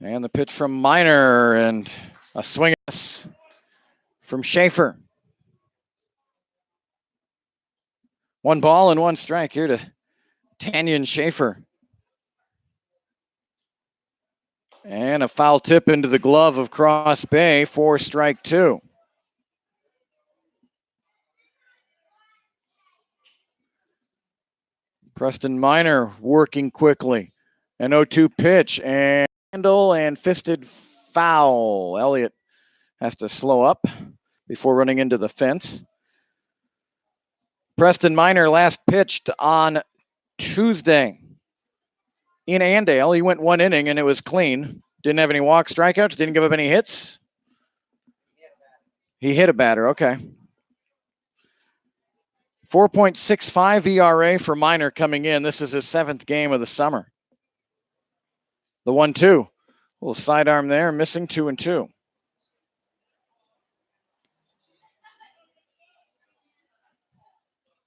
Speaker 1: And the pitch from Miner and a swing from Schaefer. 1 ball and 1 strike here to Tanyan Schaefer. And a foul tip into the glove of Cross Bay for strike 2. Preston Minor working quickly. An 0-2 pitch and handle and fisted foul. Elliott has to slow up before running into the fence. Preston Minor last pitched on Tuesday in Andale. He went 1 inning and it was clean. Didn't have any walks, strikeouts, didn't give up any hits. He hit a batter, okay. 4.65 ERA for Minor coming in. This is his 7th game of the summer. The 1-2. Little sidearm there, missing 2-2.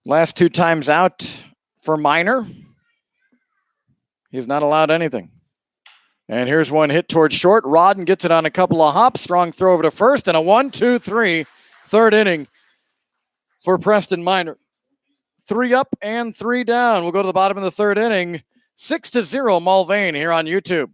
Speaker 1: Last 2 times out for Minor. He's not allowed anything. And here's one hit towards short. Rodden gets it on a couple of hops. Strong throw over to first, and a 1-2-3 third inning for Preston Minor. 3 up and 3 down. We'll go to the bottom of the 3rd inning. 6-0 Mulvane here on YouTube.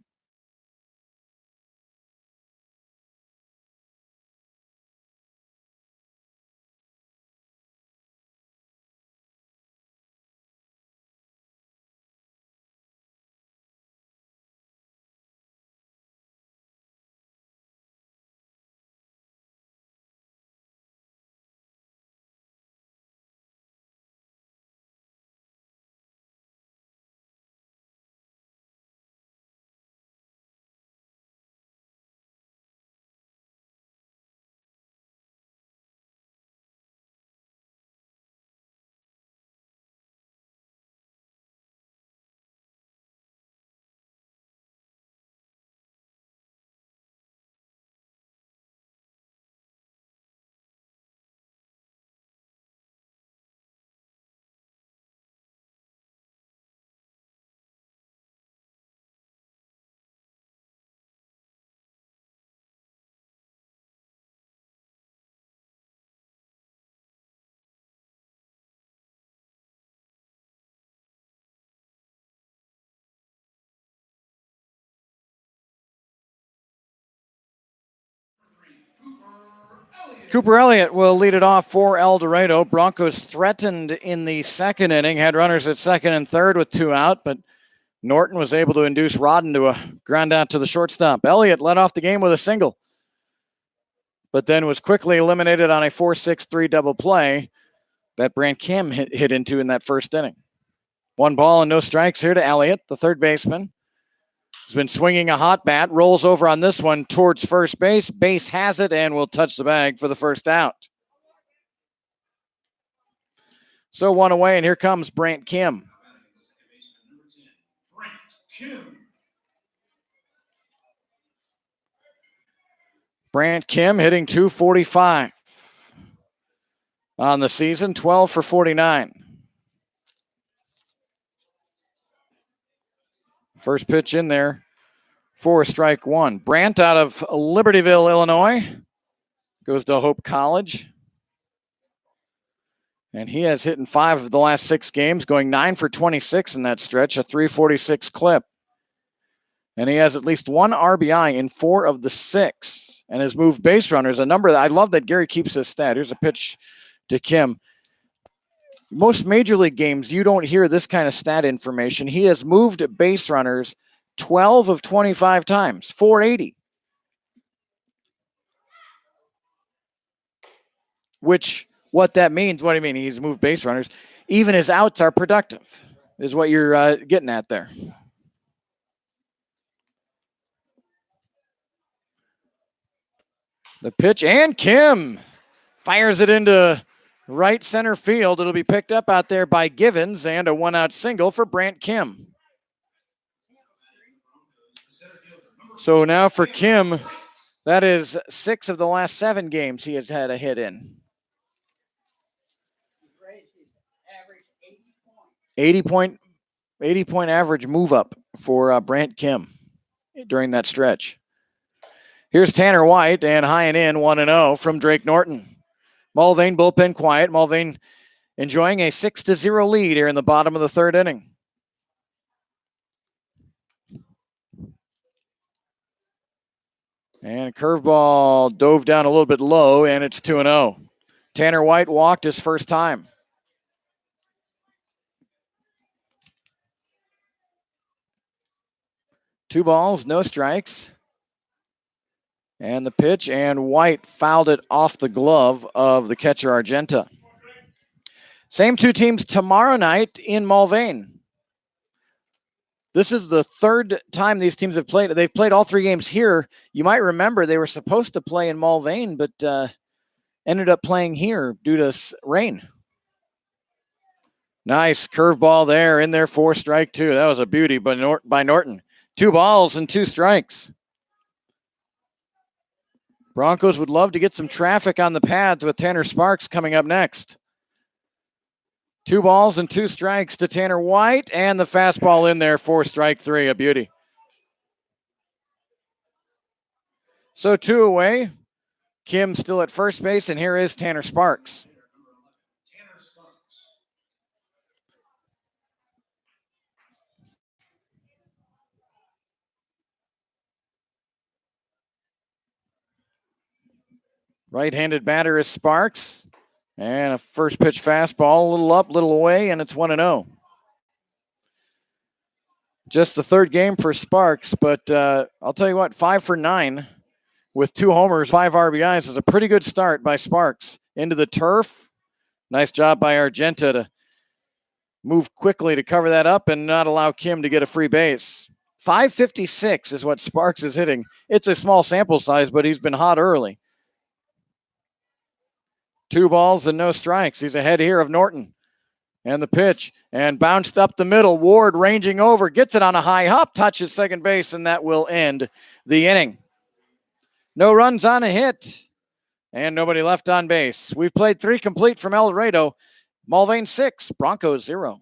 Speaker 1: Cooper Elliott will lead it off for El Dorado. Broncos threatened in the 2nd inning, had runners at 2nd and 3rd with 2 out, but Norton was able to induce Rodden to a ground out to the shortstop. Elliott led off the game with a single, but then was quickly eliminated on a 4-6-3 double play that Brant Kim hit into in that 1st inning. 1 ball and no strikes here to Elliott, the 3rd baseman. He's been swinging a hot bat, rolls over on this one towards first base. Base has it and will touch the bag for the 1st out. So 1 away, and here comes Brant Kim. Brant Kim hitting .245 on the season, 12 for 49. First pitch in there for strike 1. Brant out of Libertyville, Illinois, goes to Hope College. And he has hit in 5 of the last 6 games, going 9 for 26 in that stretch, a .346 clip. And he has at least 1 RBI in 4 of the 6, and has moved base runners, a number that I love that Gary keeps this stat. Here's a pitch to Kim. Most major league games, you don't hear this kind of stat information. He has moved base runners 12 of 25 times, 480. Which, what that means, what do you mean? He's moved base runners. Even his outs are productive, is what you're getting at there. The pitch, and Kim fires it into right center field. It'll be picked up out there by Givens, and a 1-out single for Brant Kim. So now for Kim, that is 6 of the last 7 games he has had a hit in. 80 point average move up for Brant Kim during that stretch. Here's Tanner White, and high and in, 1-0 from Drake Norton. Mulvane bullpen quiet. Mulvane enjoying a 6-0 lead here in the bottom of the 3rd inning. And a curveball dove down a little bit low, and it's 2-0. Tanner White walked his first time. Two balls, no strikes. And the pitch, and White fouled it off the glove of the catcher Argenta. Same two teams tomorrow night in Mulvane. This is the third time these teams have played. They've played all 3 games here. You might remember they were supposed to play in Mulvane, but ended up playing here due to rain. Nice curveball there, in there for strike 2. That was a beauty by Norton. 2 balls and 2 strikes. Broncos would love to get some traffic on the pads with Tanner Sparks coming up next. 2 balls and 2 strikes to Tanner White, and the fastball in there for strike 3, a beauty. So 2 away. Kim still at first base, and here is Tanner Sparks. Right-handed batter is Sparks. And a first pitch fastball, a little up, little away, and it's 1-0. Just the third game for Sparks, but I'll tell you what, 5 for 9 with 2 homers, 5 RBIs is a pretty good start by Sparks. Into the turf. Nice job by Argenta to move quickly to cover that up and not allow Kim to get a free base. 556 is what Sparks is hitting. It's a small sample size, but he's been hot early. 2 balls and no strikes. He's ahead here of Norton. And the pitch, and bounced up the middle. Ward ranging over, gets it on a high hop, touches second base, and that will end the inning. No runs on a hit, and nobody left on base. We've played 3 complete from El Dorado. Mulvane 6, Broncos 0.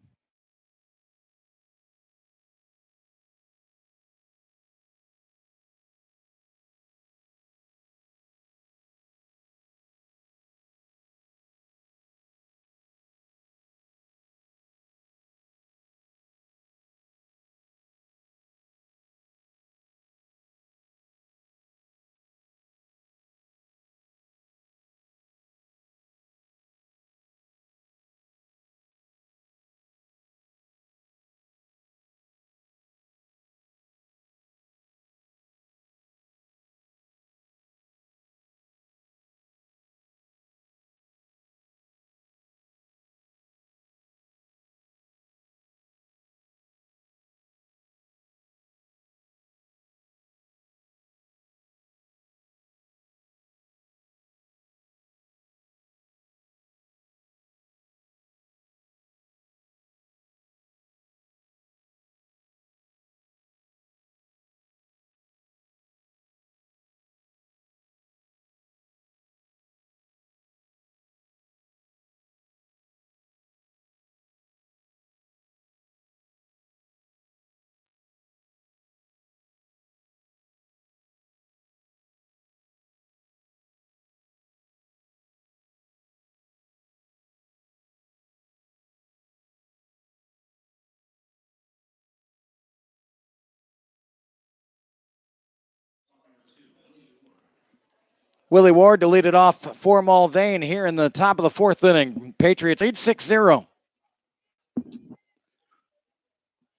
Speaker 1: Willie Ward to lead it off for Mulvane here in the top of the 4th inning. Patriots lead 6-0.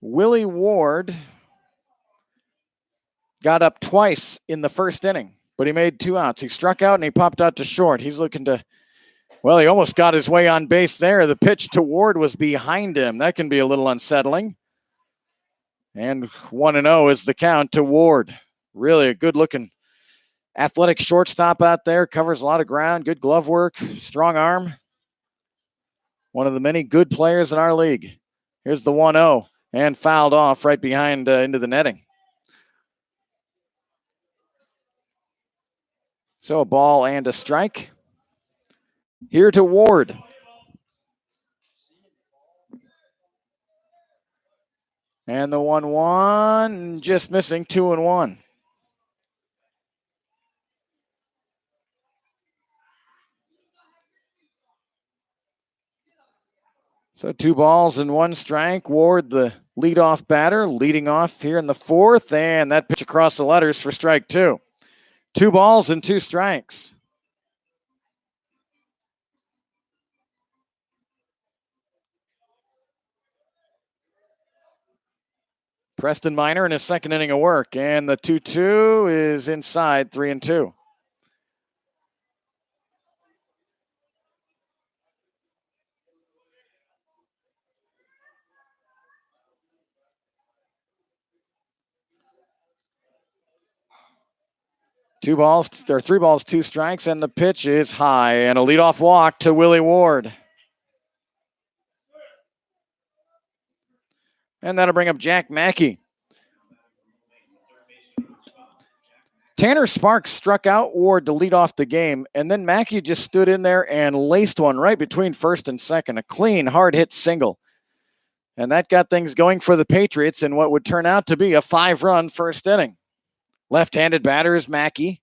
Speaker 1: Willie Ward got up twice in the first inning, but he made 2 outs. He struck out and he popped out to short. He's looking to, well, he almost got his way on base there. The pitch to Ward was behind him. That can be a little unsettling. And 1-0 is the count to Ward. Really a good-looking athletic shortstop out there. Covers a lot of ground. Good glove work. Strong arm. One of the many good players in our league. Here's the 1-0. And fouled off right behind into the netting. So a ball and a strike. Here to Ward. And the 1-1 just missing, 2-1. So 2 balls and 1 strike. Ward, the leadoff batter, leading off here in the 4th, and that pitch across the letters for strike 2. 2 balls and 2 strikes. Preston Minor in his second inning of work, and the 2-2 is inside, 3-2. Three balls, 2 strikes, and the pitch is high, and a leadoff walk to Willie Ward. And that'll bring up Jack Mackey. Tanner Sparks struck out Ward to lead off the game, and then Mackey just stood in there and laced one right between first and second, a clean, hard-hit single. And that got things going for the Patriots in what would turn out to be a 5-run first inning. Left-handed batter is Mackey.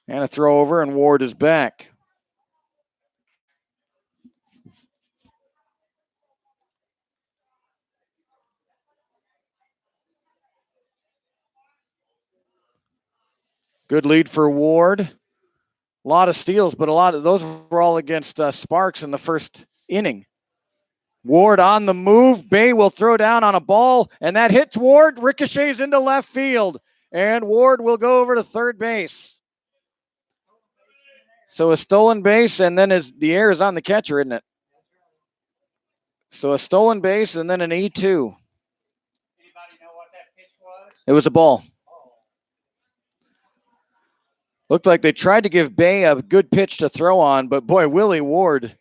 Speaker 1: And a throw over, and Ward is back. Good lead for Ward. A lot of steals, but a lot of those were all against Sparks in the first inning. Ward on the move. Bay will throw down on a ball, and that hits Ward, ricochets into left field, and Ward will go over to third base. So a stolen base, and then the air is on the catcher, isn't it? So a stolen base, and then an E2. Anybody know what that pitch was? It was a ball. Looked like they tried to give Bay a good pitch to throw on, but boy, Willie Ward,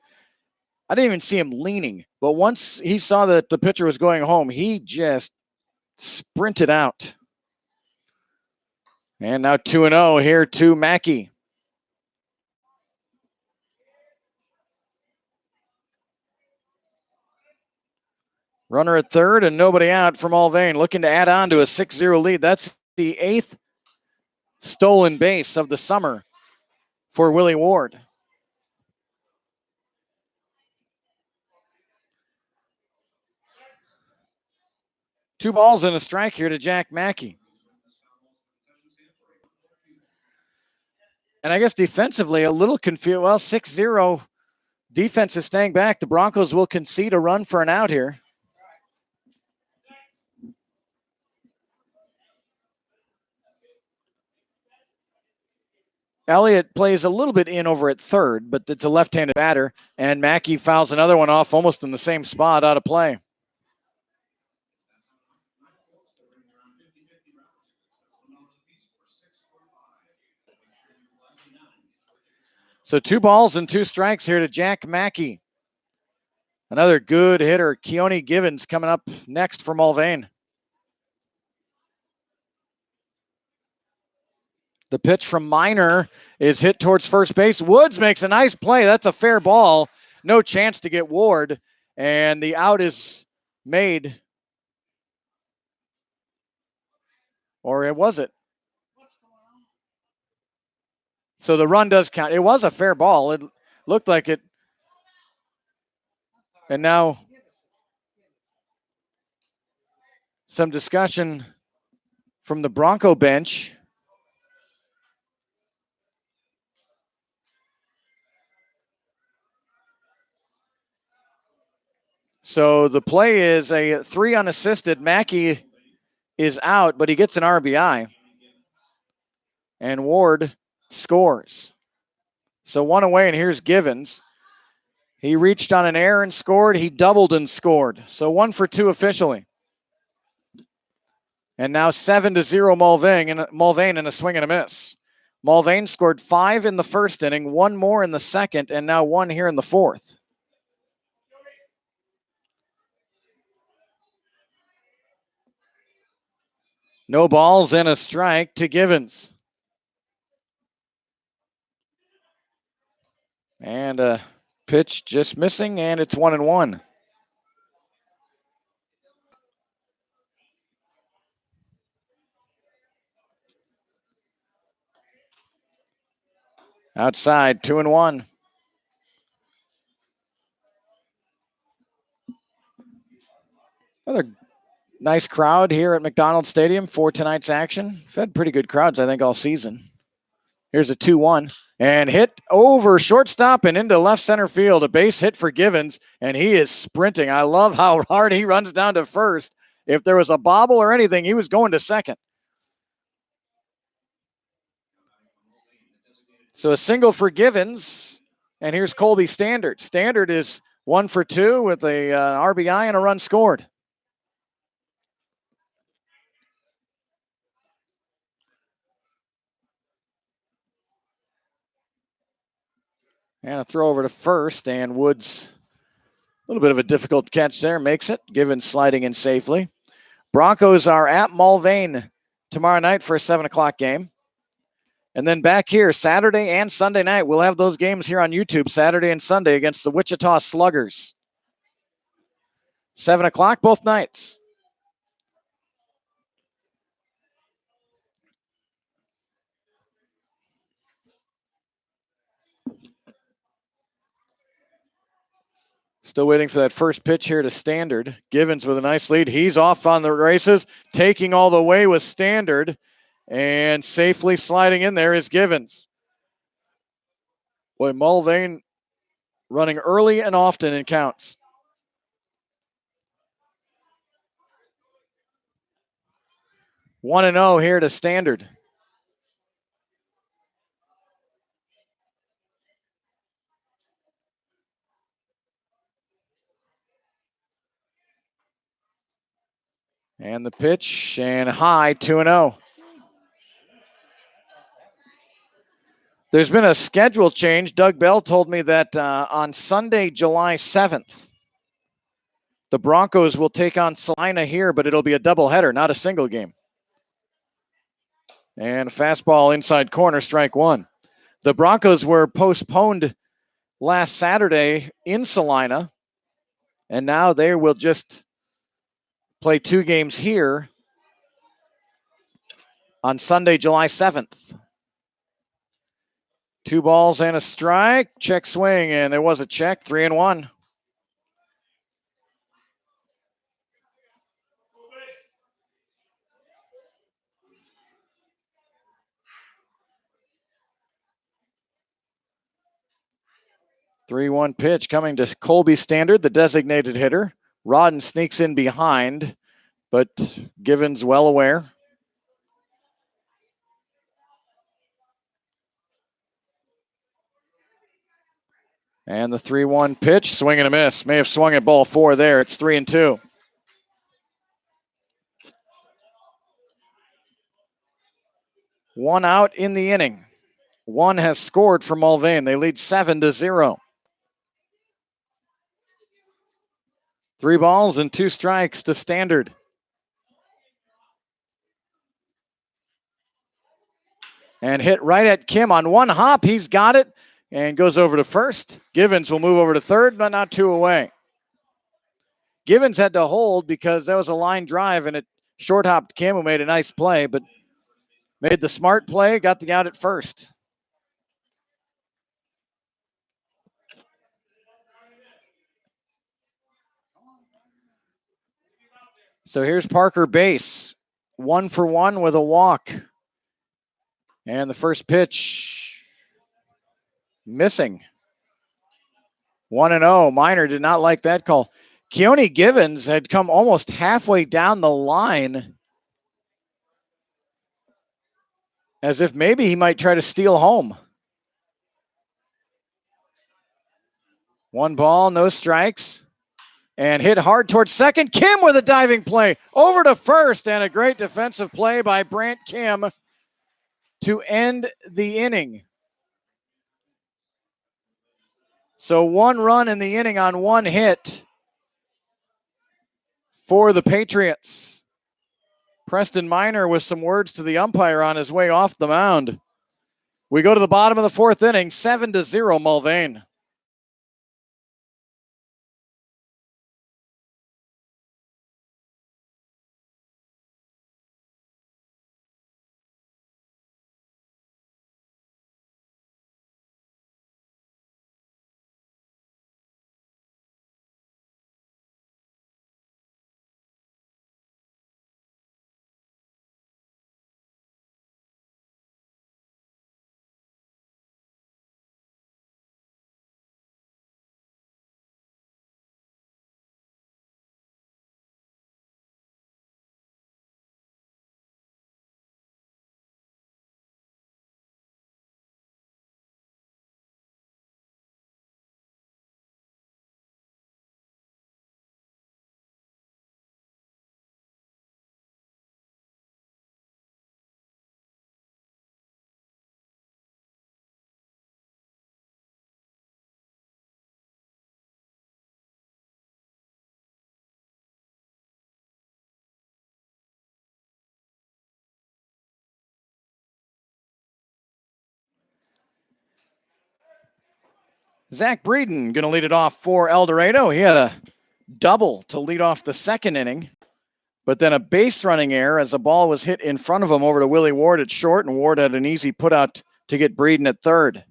Speaker 1: I didn't even see him leaning. But once he saw that the pitcher was going home, he just sprinted out. And now 2-0 here to Mackey. Runner at third and nobody out from Mulvane, looking to add on to a 6-0 lead. That's the 8th stolen base of the summer for Willie Ward. Two balls and a strike here to Jack Mackey. And I guess defensively, a little confused. Well, 6-0. Defense is staying back. The Broncos will concede a run for an out here. Elliott plays a little bit in over at third, but it's a left-handed batter, and Mackey fouls another one off almost in the same spot, out of play. So 2 balls and 2 strikes here to Jack Mackey. Another good hitter, Keone Givens, coming up next for Mulvane. The pitch from Minor is hit towards first base. Woods makes a nice play. That's a fair ball. No chance to get Ward. And the out is made. Or was it? So the run does count. It was a fair ball. It looked like it. And now some discussion from the Bronco bench. So the play is a 3 unassisted. Mackey is out, but he gets an RBI. And Ward scores. So 1 away, and here's Givens. He reached on an error and scored. He doubled and scored. So 1 for 2 officially. And now 7-0 Mulvane in a swing and a miss. Mulvane scored 5 in the first inning, 1 more in the second, and now 1 here in the fourth. No balls and a strike to Givens. And a pitch just missing, and it's 1-1. Outside, 2-1. Another Nice crowd here at McDonald's Stadium for tonight's action. We've had pretty good crowds, I think, all season. Here's a 2-1 and hit over shortstop and into left center field. A base hit for Givens, and he is sprinting. I love how hard he runs down to first. If there was a bobble or anything, he was going to second. So a single for Givens, and here's Colby Standard. Standard is 1 for 2 with a RBI and a run scored. And a throw over to first, and Woods, a little bit of a difficult catch there, makes it. Givens sliding in safely. Broncos are at Mulvane tomorrow night for a 7 o'clock game. And then back here, Saturday and Sunday night, we'll have those games here on YouTube, Saturday and Sunday against the Wichita Sluggers. 7 o'clock both nights. Still waiting for that first pitch here to Standard. Givens with a nice lead. He's off on the races, taking all the way with Standard, and safely sliding in there is Givens. Boy, Mulvane running early and often in counts. One and 0 here to Standard. And the pitch, and high, 2-0. There's been a schedule change. Doug Bell told me that on Sunday, July 7th, the Broncos will take on Salina here, but it'll be a doubleheader, not a single game. And fastball inside corner, strike one. The Broncos were postponed last Saturday in Salina, and now they will just play 2 games here on Sunday, July 7th. 2 balls and a strike. Check swing, and there was a check. 3-1. Three-one pitch coming to Colby Standard, the designated hitter. Rodden sneaks in behind, but Givens well aware. And the 3-1 pitch, swing and a miss. May have swung at ball 4 there. It's 3-2. One out in the inning. One has scored for Mulvane. They lead 7-0. 3 balls and 2 strikes to Standard. And hit right at Kim on one hop. He's got it and goes over to first. Givens will move over to third, but not 2 away. Givens had to hold because that was a line drive, and it short hopped Kim, who made a nice play, but made the smart play, got the out at first. So here's Parker Bass, 1 for 1 with a walk. And the first pitch, missing. 1-0. Minor did not like that call. Keone Givens had come almost halfway down the line as if maybe he might try to steal home. 1 ball, no strikes. And hit hard towards second. Kim with a diving play over to first, and a great defensive play by Brant Kim to end the inning. So 1 run in the inning on 1 hit for the Patriots. Preston Minor with some words to the umpire on his way off the mound. We go to the bottom of the 4th inning, 7-0 Mulvane. Zach Breeden going to lead it off for El Dorado. He had a double to lead off the second inning, but then a base running error as the ball was hit in front of him over to Willie Ward at short, and Ward had an easy put out to get Breeden at third.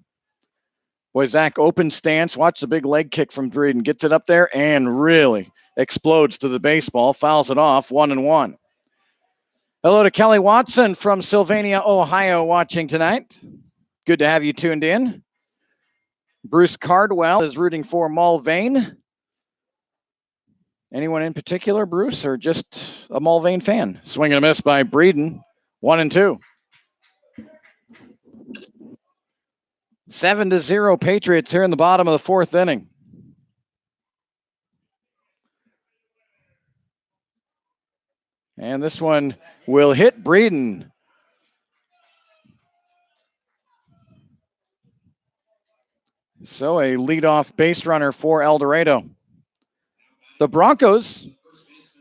Speaker 1: Boy, Zach, open stance. Watch the big leg kick from Breeden. Gets it up there and really explodes to the baseball. Fouls it off, 1-1. Hello to Kelly Watson from Sylvania, Ohio, watching tonight. Good to have you tuned in. Bruce Cardwell is rooting for Mulvane. Anyone in particular, Bruce, or just a Mulvane fan? Swing and a miss by Breeden, 1-2. 7-0 Patriots here in the bottom of the fourth inning. And this one will hit Breeden. So a leadoff base runner for El Dorado. The Broncos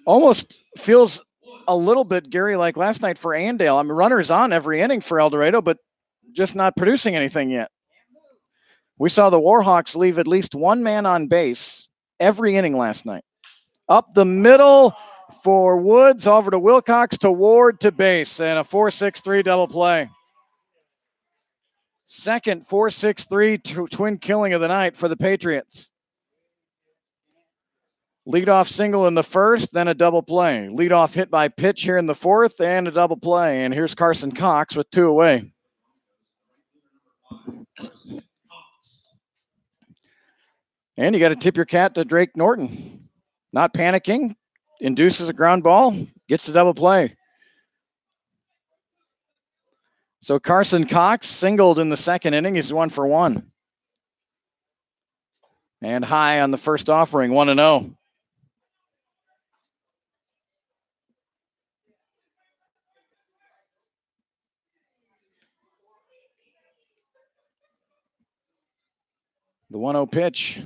Speaker 1: almost feels a little bit, Gary, like last night for Andale. I mean, runners on every inning for El Dorado, but just not producing anything yet. We saw the Warhawks leave at least one man on base every inning last night. Up the middle for Woods, over to Wilcox, to Ward, to base, and a 4-6-3 double play. Second 4-6-3 twin killing of the night for the Patriots. Leadoff single in the first, then a double play. Leadoff hit by pitch here in the fourth, and a double play. And here's Carson Cox with two away. And you got to tip your cap to Drake Norton. Not panicking, induces a ground ball, gets the double play. So Carson Cox singled in the second inning. He's 1 for 1. And high on the first offering, 1-0. The 1-0 pitch,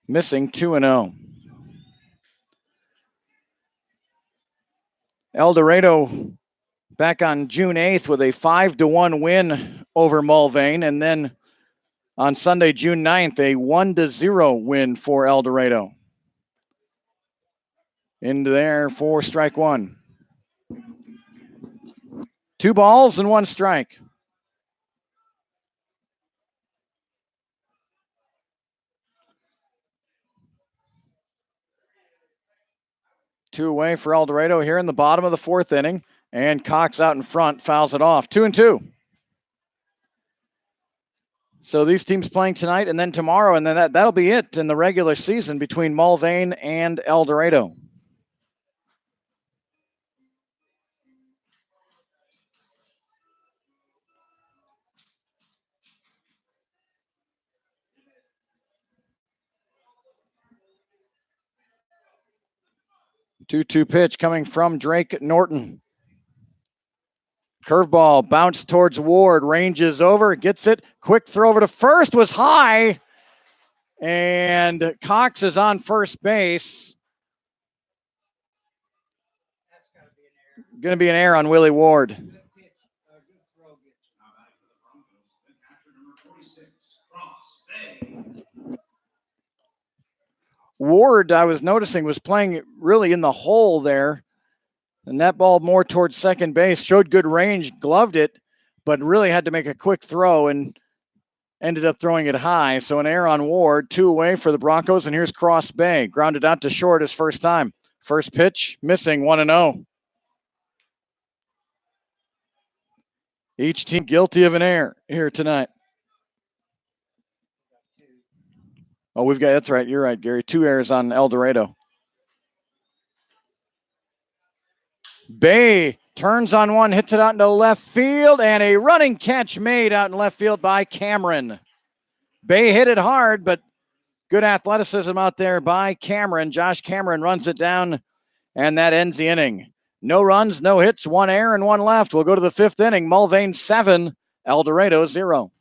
Speaker 1: missing, 2-0. El Dorado back on June 8th with a 5-1 win over Mulvane, and then on Sunday, June 9th, a 1-0 win for El Dorado. Into there for strike one. 2 balls and 1 strike. Two away for El Dorado here in the bottom of the fourth inning. And Cox out in front, fouls it off. 2-2. So these teams playing tonight and then tomorrow, and then that'll be it in the regular season between Mulvane and El Dorado. Two-two pitch coming from Drake Norton. Curveball bounced towards Ward, ranges over, gets it. Quick throw over to first, was high. And Cox is on first base. Going to be an error on Willie Ward. Ward, I was noticing, was playing really in the hole there. And that ball more towards second base, showed good range, gloved it, but really had to make a quick throw and ended up throwing it high. So an error on Ward, 2 away for the Broncos. And here's Cross Bay, grounded out to short his first time. First pitch, missing, 1-0. Each team guilty of an error here tonight. Oh, that's right. You're right, Gary. 2 errors on El Dorado. Bay turns on one, hits it out into left field, and a running catch made out in left field by Cameron. Bay hit it hard, but good athleticism out there by Cameron. Josh Cameron runs it down, and that ends the inning. No runs, no hits, 1 error, and 1 left. We'll go to the 5th inning. Mulvane 7, El Dorado 0.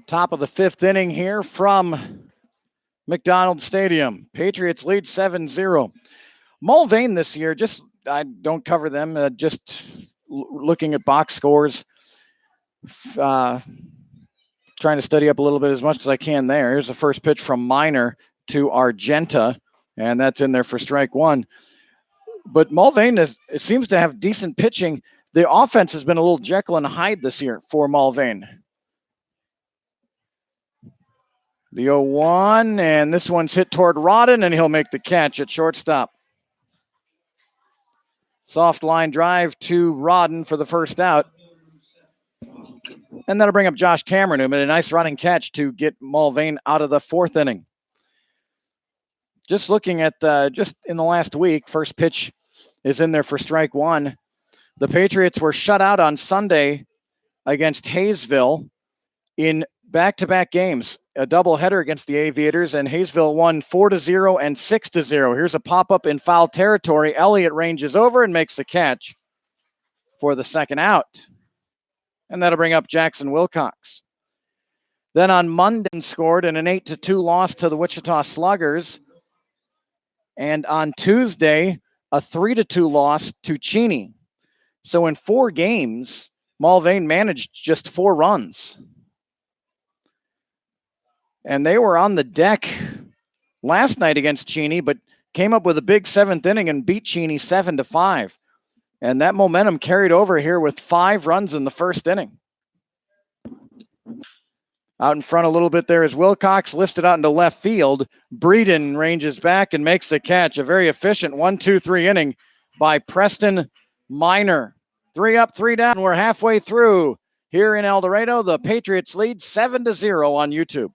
Speaker 1: Top of the 5th inning here from McDonald Stadium. Patriots lead 7-0. Mulvane this year, I don't cover them, just looking at box scores, trying to study up a little bit as much as I can there. Here's the first pitch from Minor to Argenta, and that's in there for strike one. But Mulvane it seems to have decent pitching. The offense has been a little Jekyll and Hyde this year for Mulvane. The 0-1, and this one's hit toward Rodden, and he'll make the catch at shortstop. Soft line drive to Rodden for the first out. And that'll bring up Josh Cameron, who made a nice running catch to get Mulvane out of the 4th inning. Just looking at just in the last week, first pitch is in there for strike one. The Patriots were shut out on Sunday against Hayesville in back-to-back games, a doubleheader against the Aviators, and Hayesville won 4-0 and 6-0. Here's a pop-up in foul territory. Elliott ranges over and makes the catch for the second out. And that'll bring up Jackson Wilcox. Then on Monday, scored in an 8-2 loss to the Wichita Sluggers. And on Tuesday, a 3-2 loss to Cheney. So in 4 games, Mulvane managed just 4 runs. And they were on the deck last night against Cheney, but came up with a big 7th inning and beat Cheney 7-5. And that momentum carried over here with 5 runs in the first inning. Out in front a little bit there is Wilcox, lifted out into left field. Breeden ranges back and makes the catch. A very efficient 1-2-3 inning by Preston Minor. 3 up, 3 down. We're halfway through here in El Dorado. The Patriots lead 7-0 on YouTube.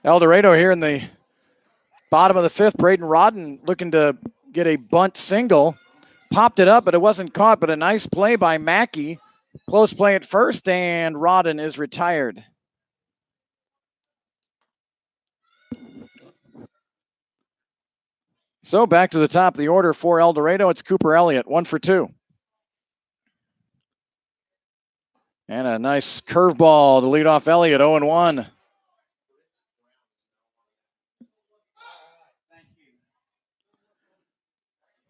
Speaker 1: El Dorado here in the bottom of the 5th. Braden Rodden looking to get a bunt single. Popped it up, but it wasn't caught, but a nice play by Mackey. Close play at first, and Rodden is retired. So back to the top of the order for El Dorado. It's Cooper Elliott, 1 for 2. And a nice curveball to lead off Elliott, 0-1.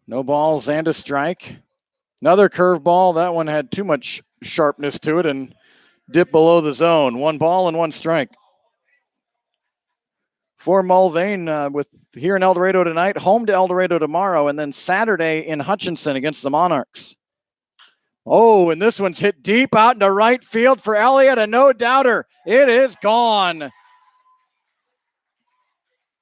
Speaker 1: No balls and a strike. Another curveball. That one had too much sharpness to it and dipped below the zone. 1 ball and 1 strike. For Mulvane, with here in El Dorado tonight, home to El Dorado tomorrow, and then Saturday in Hutchinson against the Monarchs. Oh, and this one's hit deep out into right field for Elliott, a no-doubter. It is gone.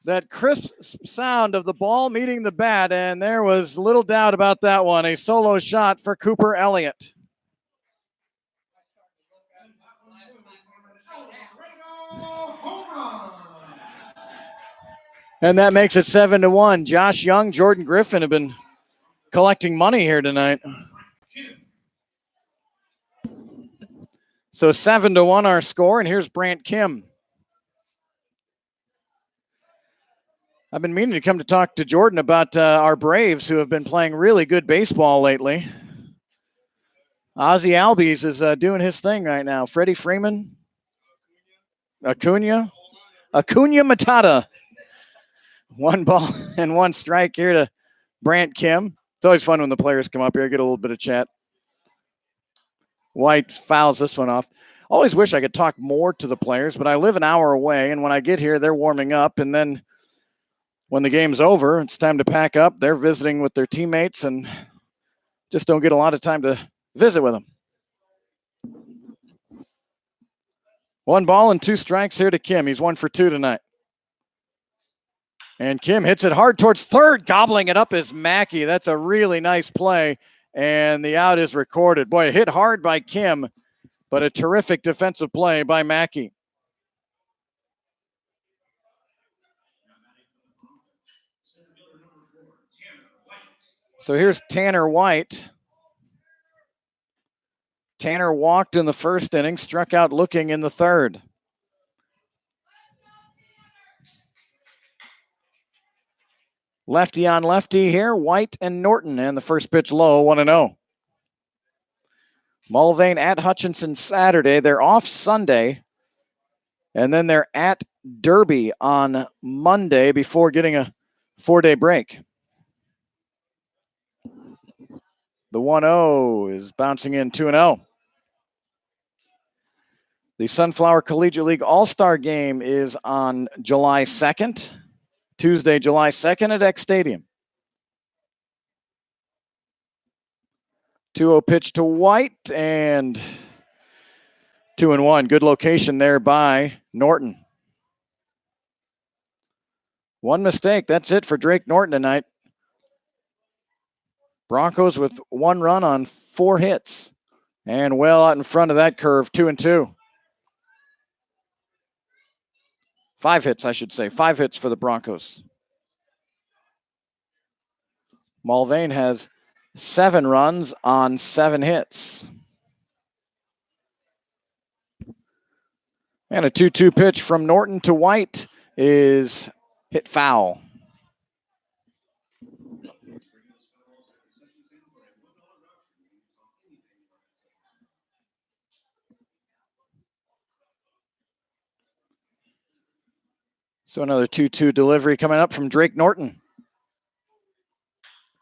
Speaker 1: That crisp sound of the ball meeting the bat, and there was little doubt about that one. A solo shot for Cooper Elliott. And that makes it 7-1. Josh Young, Jordan Griffin have been collecting money here tonight. So 7-1 our score, and here's Brant Kim. I've been meaning to come to talk to Jordan about our Braves, who have been playing really good baseball lately. Ozzie Albies is doing his thing right now. Freddie Freeman, Acuna Matata. 1 ball and 1 strike here to Brant Kim. It's always fun when the players come up here, get a little bit of chat. White fouls this one off. Always wish I could talk more to the players, but I live an hour away, and when I get here, they're warming up, and then when the game's over, it's time to pack up. They're visiting with their teammates and just don't get a lot of time to visit with them. 1 ball and 2 strikes here to Kim. He's 1 for 2 tonight. And Kim hits it hard towards third. Gobbling it up is Mackey. That's a really nice play, and the out is recorded. Boy, hit hard by Kim, but a terrific defensive play by Mackey. So here's Tanner White. Tanner walked in the first inning, struck out looking in the third. Lefty on lefty here, White and Norton, and the first pitch low, 1-0. Mulvane at Hutchinson Saturday. They're off Sunday, and then they're at Derby on Monday before getting a 4-day break. The 1-0 is bouncing in 2-0. The Sunflower Collegiate League All-Star Game is on July 2nd, Tuesday, July 2nd at X Stadium. 2-0 pitch to White, and 2-1. Good location there by Norton. 1 mistake. That's it for Drake Norton tonight. Broncos with 1 run on 4 hits. And well out in front of that curve, 2-2. 5 hits, I should say. 5 hits for the Broncos. Mulvane has 7 runs on 7 hits. And a 2-2 pitch from Norton to White is hit foul. So another 2-2 delivery coming up from Drake Norton.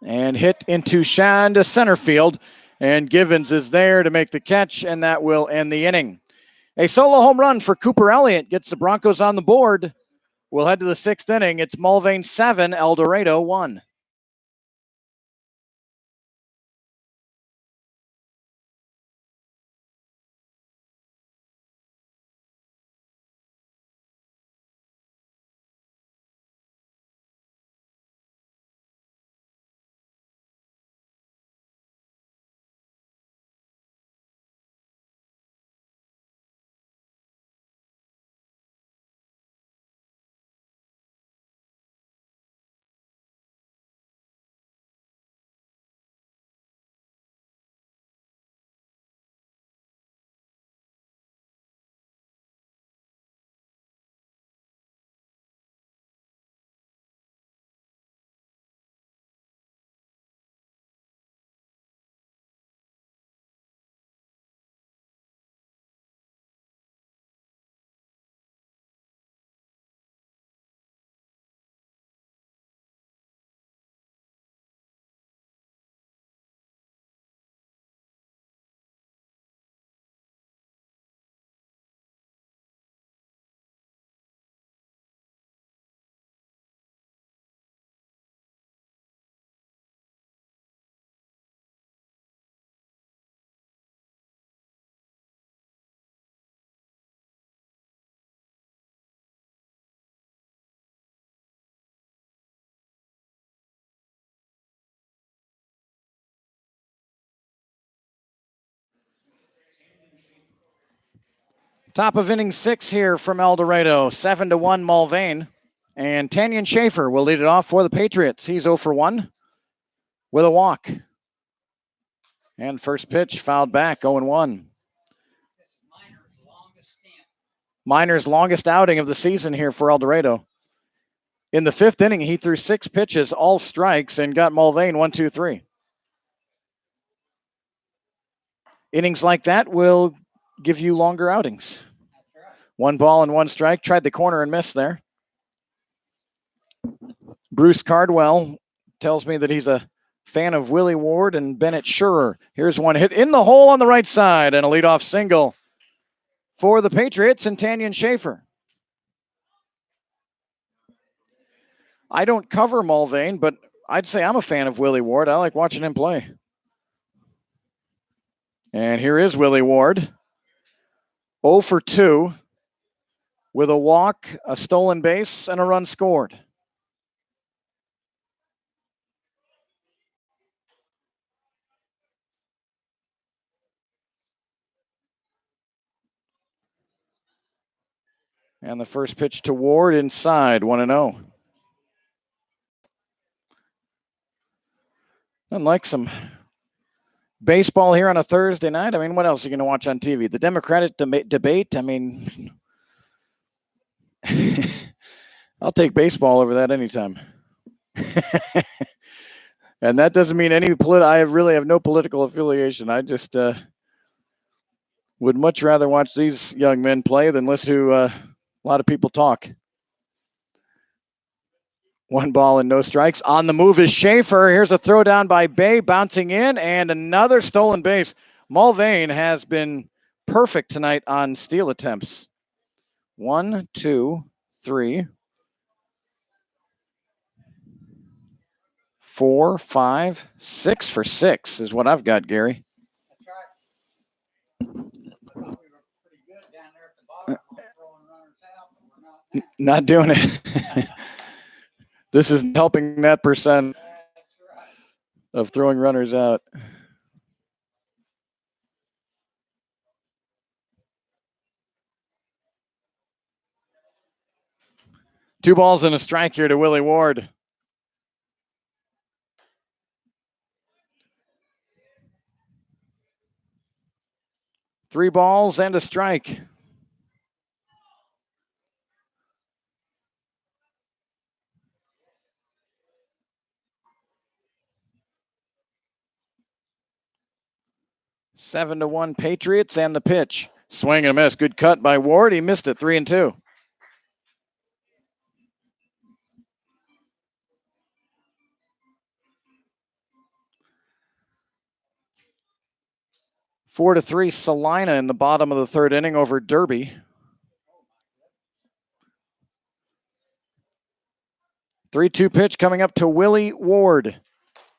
Speaker 1: And hit into center field. And Givens is there to make the catch, and that will end the inning. A solo home run for Cooper Elliott gets the Broncos on the board. We'll head to the 6th inning. It's Mulvane 7, El Dorado 1. Top of inning 6 here from El Dorado, 7-1 Mulvane. And Tanyan Schaefer will lead it off for the Patriots. He's 0 for 1 with a walk. And first pitch fouled back, 0-1. Minor's longest outing of the season here for El Dorado. In the 5th inning, he threw 6 pitches, all strikes, and got Mulvane 1-2-3. Innings like that will give you longer outings. 1 ball and 1 strike. Tried the corner and missed there. Bruce Cardwell tells me that he's a fan of Willie Ward and Bennett Schurer. Here's one hit in the hole on the right side and a leadoff single for the Patriots and Tanyan Schaefer. I don't cover Mulvane, but I'd say I'm a fan of Willie Ward. I like watching him play. And here is Willie Ward. 0 for 2 with a walk, a stolen base, and a run scored. And the first pitch to Ward inside, 1-0. Unlike some baseball here on a Thursday night, I mean, what else are you going to watch on TV? The Democratic debate, I mean, I'll take baseball over that anytime. And that doesn't mean I really have no political affiliation. I just would much rather watch these young men play than listen to a lot of people talk. 1 ball and no strikes. On the move is Schaefer. Here's a throw down by Bay, bouncing in, and another stolen base. Mulvane has been perfect tonight on steal attempts. 1, 2, 3, 4, 5, 6 for 6 is what I've got, Gary. Not doing it. This is helping that percent of throwing runners out. Two balls and a strike here to Willie Ward. Three balls and a strike. Seven to 1 Patriots, and the pitch. Swing and a miss. Good cut by Ward. He missed it. 3-2. Four to 3 Salina in the bottom of the third inning over Derby. 3-2 pitch coming up to Willie Ward.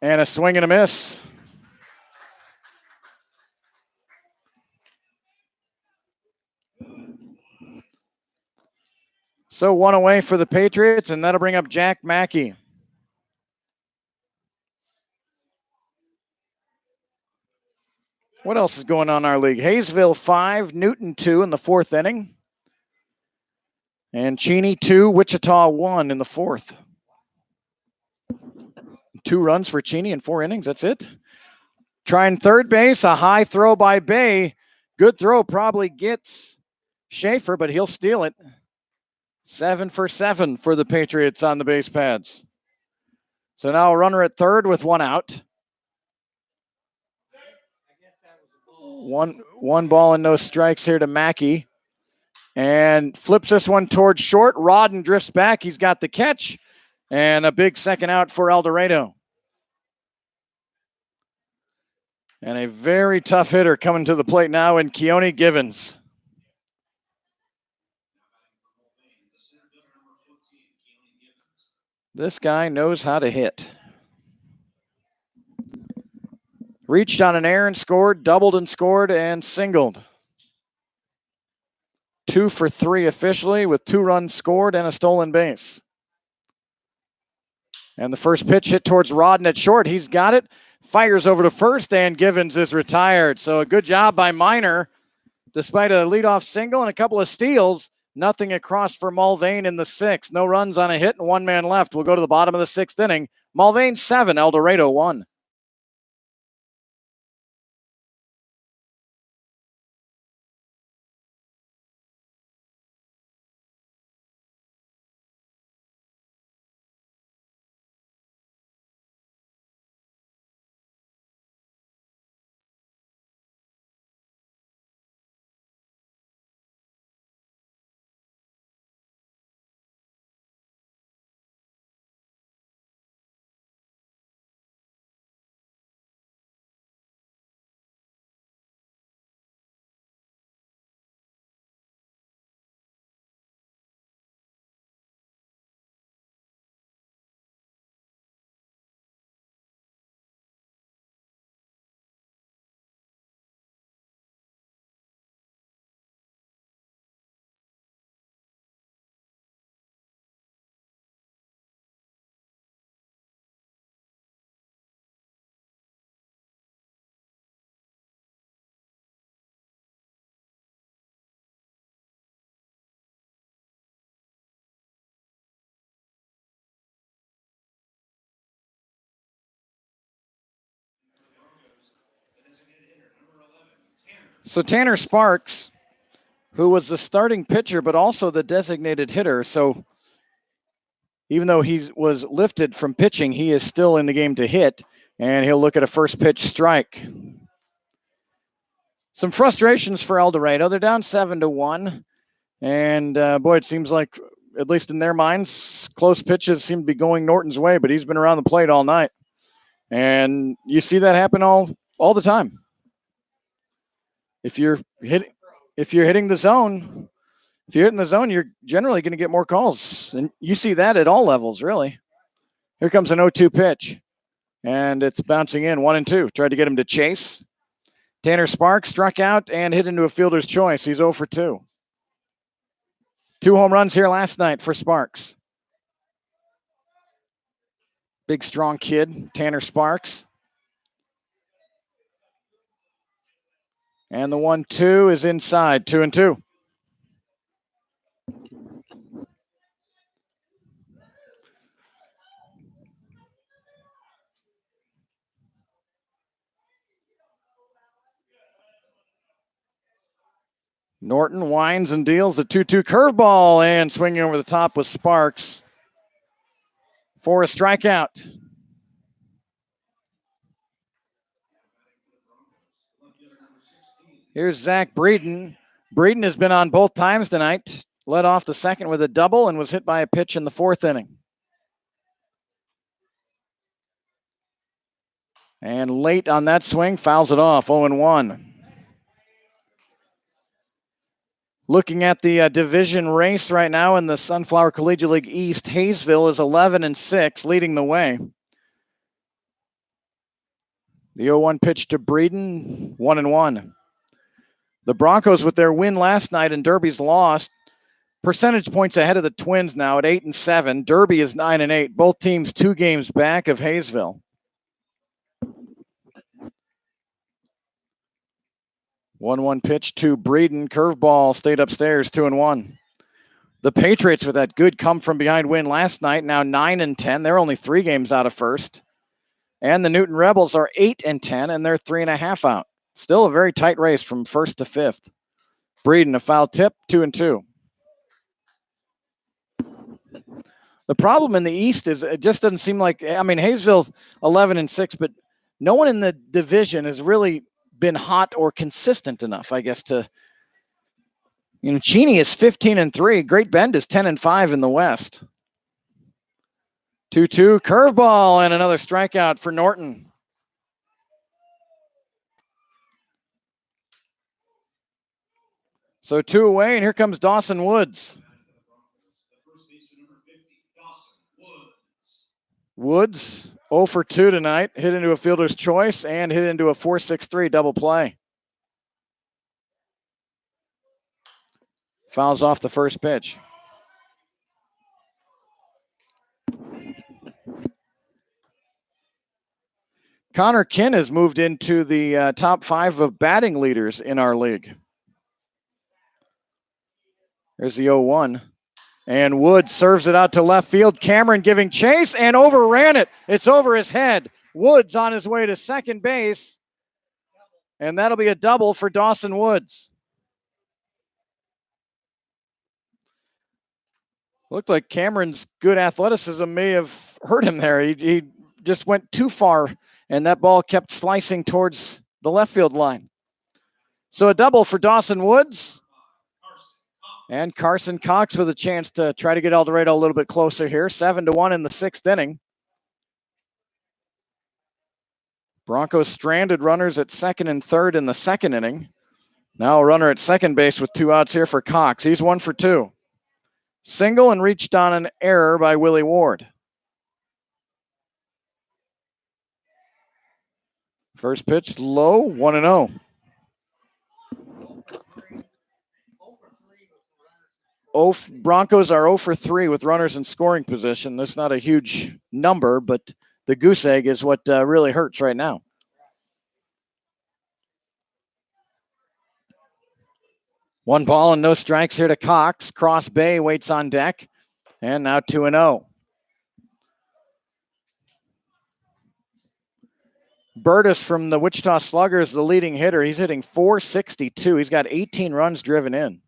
Speaker 1: And a swing and a miss. So one away for the Patriots, and that'll bring up Jack Mackey. What else is going on in our league? Hayesville 5, Newton 2 in the fourth inning. And Cheney 2, Wichita 1 in the fourth. 2 runs for Cheney in 4 innings. That's it. Trying third base, a high throw by Bay. Good throw, probably gets Schaefer, but he'll steal it. 7 for 7 for the Patriots on the base pads. So now a runner at third with 1 out. One ball and no strikes here to Mackey. And flips this one towards short. Rodden drifts back. He's got the catch. And a big second out for El Dorado. And a very tough hitter coming to the plate now in Keone Givens. This guy knows how to hit. Reached on an air and scored, doubled and scored, and singled. 2 for 3 officially with 2 runs scored and a stolen base. And the first pitch hit towards Rodden at short. He's got it. Fires over to first, and Givens is retired. So a good job by Minor Despite a leadoff single and a couple of steals, nothing across for Mulvane in the sixth. No runs on a hit and one man left. We'll go to the bottom of the sixth inning. Mulvane 7, El Dorado 1. So Tanner Sparks, who was the starting pitcher but also the designated hitter, so even though he was lifted from pitching, he is still in the game to hit, and he'll look at a first pitch strike. Some frustrations for El Dorado. They're down 7-1, and boy, it seems like, at least in their minds, close pitches seem to be going Norton's way, but he's been around the plate all night, and you see that happen all the time. If you're hitting the zone, if you're hitting the zone, you're generally going to get more calls, and you see that at all levels, really. Here comes an 0-2 pitch, and it's bouncing in 1-2. Tried to get him to chase. Tanner Sparks struck out and hit into a fielder's choice. He's 0 for 2. 2 home runs here last night for Sparks. Big, strong kid, Tanner Sparks. And the 1-2 is inside, 2-2. Norton winds and deals a 2-2 curveball, and swinging over the top with Sparks for a strikeout. Here's Zach Breeden. Breeden has been on both times tonight. Led off the second with a double and was hit by a pitch in the fourth inning. And late on that swing, fouls it off, 0-1. Looking at the division race right now in the Sunflower Collegiate League East, Hayesville is 11-6, leading the way. The 0-1 pitch to Breeden, 1-1. The Broncos, with their win last night and Derby's loss, percentage points ahead of the Twins now at 8-7. Derby is 9-8. Both teams 2 games back of Hayesville. 1-1 pitch to Breeden. Curveball stayed upstairs, 2-1. The Patriots, with that good come-from-behind win last night, now 9-10. They're only 3 games out of first. And the Newton Rebels are 8-10, and they're 3.5 out. Still a very tight race from first to fifth. Breeden, a foul tip, 2-2. The problem in the East is it just doesn't seem like, I mean, Hayesville's 11-6, but no one in the division has really been hot or consistent enough, I guess, to, Cheney is 15-3. Great Bend is 10-5 in the West. 2-2 curveball and another strikeout for Norton. So 2 away, and here comes Dawson Woods. Woods 0 for 2 tonight, hit into a fielder's choice and hit into a 4-6-3 double play. Fouls off the first pitch. Connor Kinn has moved into the top 5 of batting leaders in our league. There's the 0-1. And Wood serves it out to left field. Cameron giving chase and overran it. It's over his head. Woods on his way to second base. And that'll be a double for Dawson Woods. Looked like Cameron's good athleticism may have hurt him there. He just went too far, and that ball kept slicing towards the left field line. So a double for Dawson Woods. And Carson Cox with a chance to try to get El Dorado a little bit closer here. 7-1 in the 6th inning. Broncos stranded runners at second and third in the 2nd inning. Now a runner at second base with 2 outs here for Cox. He's 1 for 2. Single and reached on an error by Willie Ward. First pitch low, 1-0. Broncos are 0 for 3 with runners in scoring position. That's not a huge number, but the goose egg is what really hurts right now. One ball and no strikes here to Cox. Cross Bay waits on deck. And now 2-0. Burtis from the Wichita Sluggers, the leading hitter. He's hitting .462. He's got 18 runs driven in.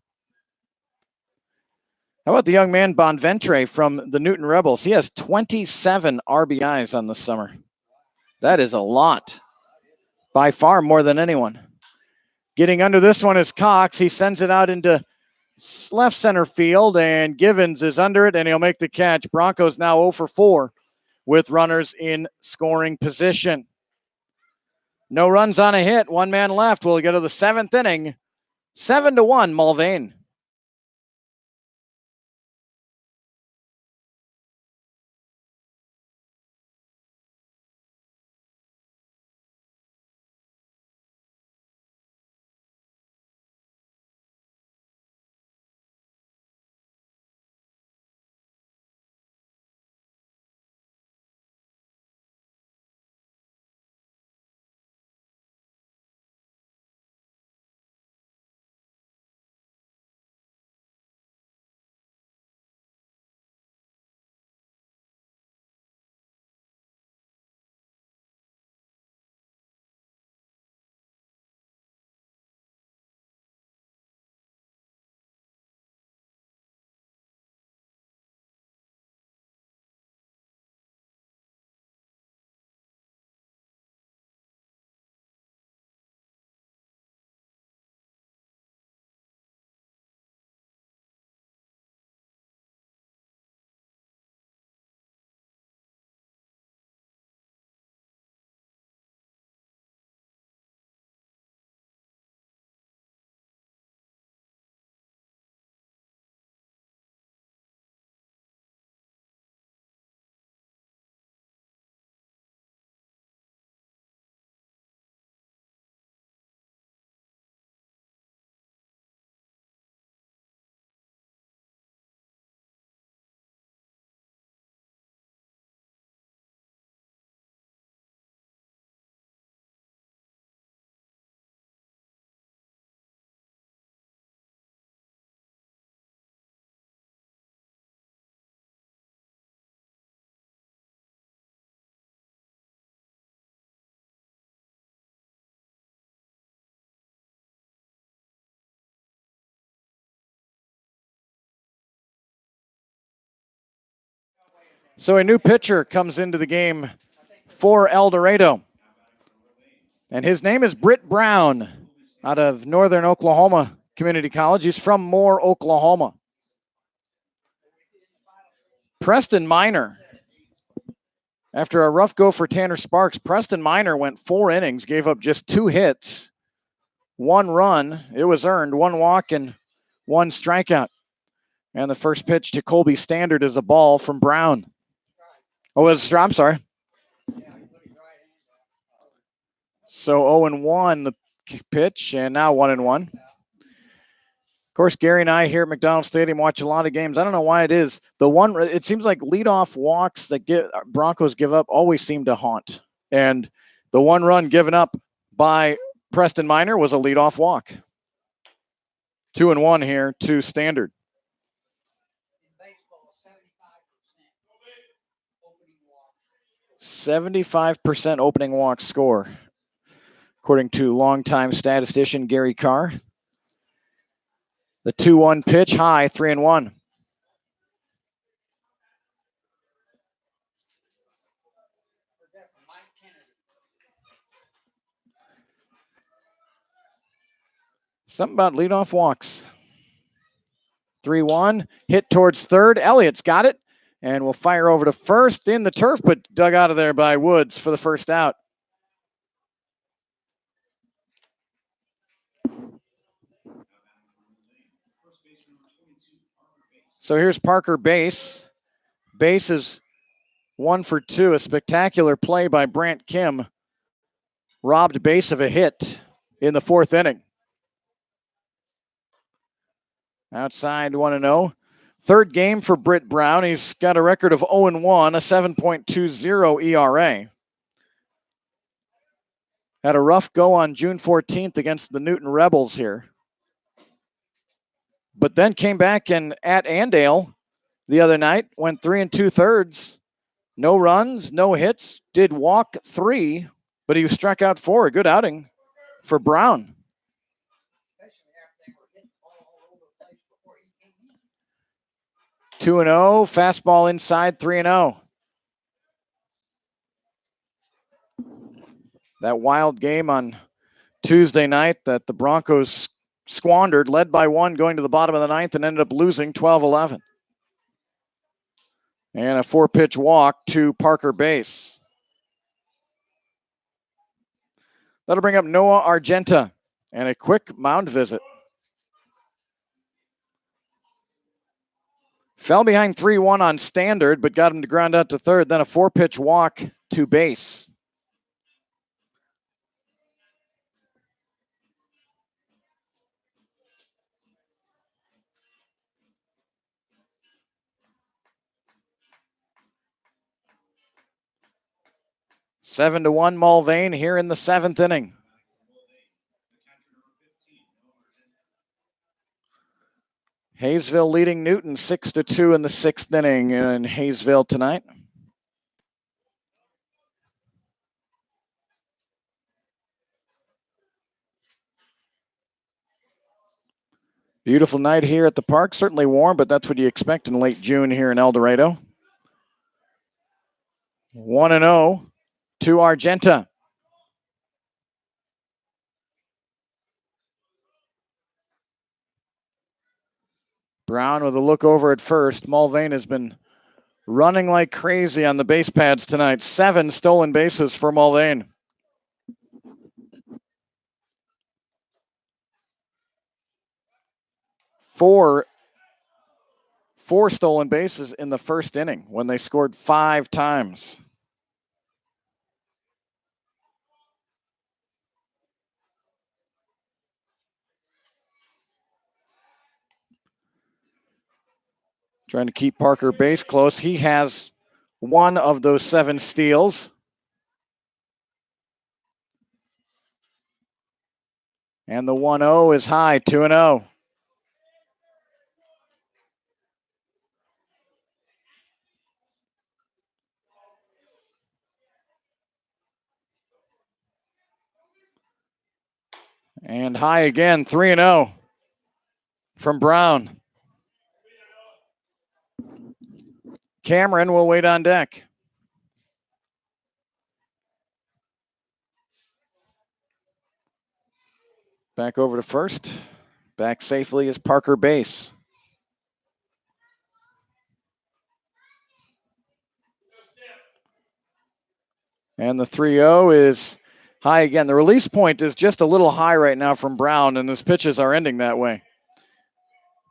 Speaker 1: How about the young man Bonventre from the Newton Rebels? He has 27 RBIs on the summer. That is a lot. By far more than anyone. Getting under this one is Cox. He sends it out into left center field, and Givens is under it, and he'll make the catch. Broncos now 0 for 4 with runners in scoring position. No runs on a hit. 1 man left. We'll go to the 7th inning. 7-1, Mulvane. So a new pitcher comes into the game for El Dorado. And his name is Britt Brown out of Northern Oklahoma Community College. He's from Moore, Oklahoma. Preston Minor. After a rough go for Tanner Sparks, Preston Minor went 4 innings, gave up just 2 hits, 1 run. It was earned, 1 walk and 1 strikeout. And the first pitch to Colby Standard is a ball from Brown. I'm sorry. So 0-1 the pitch, and now 1-1. Of course, Gary and I here at McDonald Stadium watch a lot of games. I don't know why it is. It seems like leadoff walks that Broncos give up always seem to haunt. And the 1 run given up by Preston Minor was a leadoff walk. 2-1 here to Standard. 75% opening walk score, according to longtime statistician Gary Carr. The 2-1 pitch, high, 3-1. Something about leadoff walks. 3-1, hit towards third. Elliott's got it, and will fire over to first in the turf, but dug out of there by Woods for the first out. So here's Parker Base. Base is 1 for 2. A spectacular play by Brant Kim. Robbed Base of a hit in the 4th inning. Outside 1-0. Third game for Britt Brown. He's got a record of 0-1, a 7.20 ERA. Had a rough go on June 14th against the Newton Rebels here. But then came back and at Andale the other night, went 3 2/3. No runs, no hits, did walk 3, but he struck out 4. A good outing for Brown. Two 2-0, fastball inside, 3-0. That wild game on Tuesday night that the Broncos squandered, led by 1 going to the bottom of the 9th and ended up losing 12-11. And a 4-pitch walk to Parker Base. That'll bring up Noah Argenta and a quick mound visit. Fell behind 3-1 on standard, but got him to ground out to third. Then a 4-pitch walk to base. Seven to 1 Mulvane here in the 7th inning. Hayesville leading Newton 6-2 in the 6th inning in Hayesville tonight. Beautiful night here at the park. Certainly warm, but that's what you expect in late June here in El Dorado. 1-0 to Argenta. Brown with a look over at first. Mulvane has been running like crazy on the base pads tonight. 7 stolen bases for Mulvane. Four stolen bases in the 1st inning when they scored 5 times. Trying to keep Parker Base close. He has 1 of those 7 steals. And the 1-0 is high, 2-0. And high again, 3-0 from Brown. Cameron will wait on deck. Back over to first. Back safely is Parker Base. And the 3-0 is high again. The release point is just a little high right now from Brown, and his pitches are ending that way.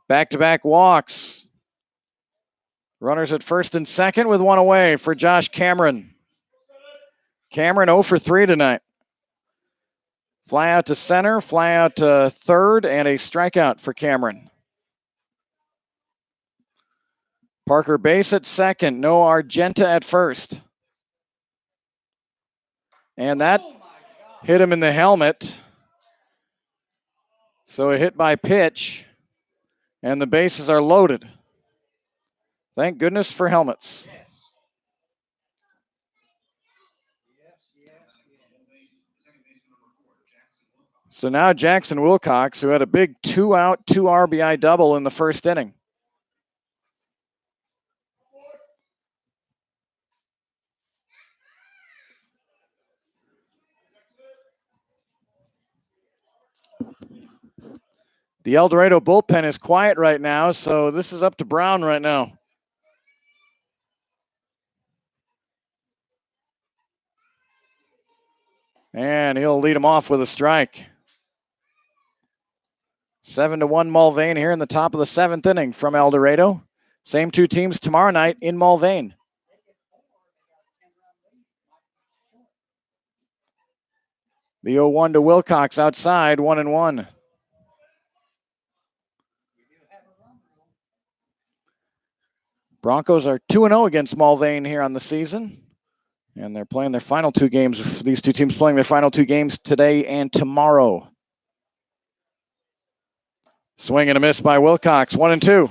Speaker 1: Back-to-back walks. Runners at first and second with 1 away for Josh Cameron. Cameron 0 for 3 tonight. Fly out to center, fly out to third, and a strikeout for Cameron. Parker Base at second. Noah Argenta at first. And that hit him in the helmet. So a hit by pitch, and the bases are loaded. Thank goodness for helmets. So now Jackson Wilcox, who had a big 2-out, 2 RBI double in the first inning. The El Dorado bullpen is quiet right now, so this is up to Brown right now. And he'll lead him off with a strike. 7-1 Mulvane here in the top of the 7th inning from El Dorado. Same two teams tomorrow night in Mulvane. The 0-1 to Wilcox outside, 1-1. Broncos are 2-0 against Mulvane here on the season. And they're playing their final 2 games. These two teams playing their final 2 games today and tomorrow. Swing and a miss by Wilcox, 1-2.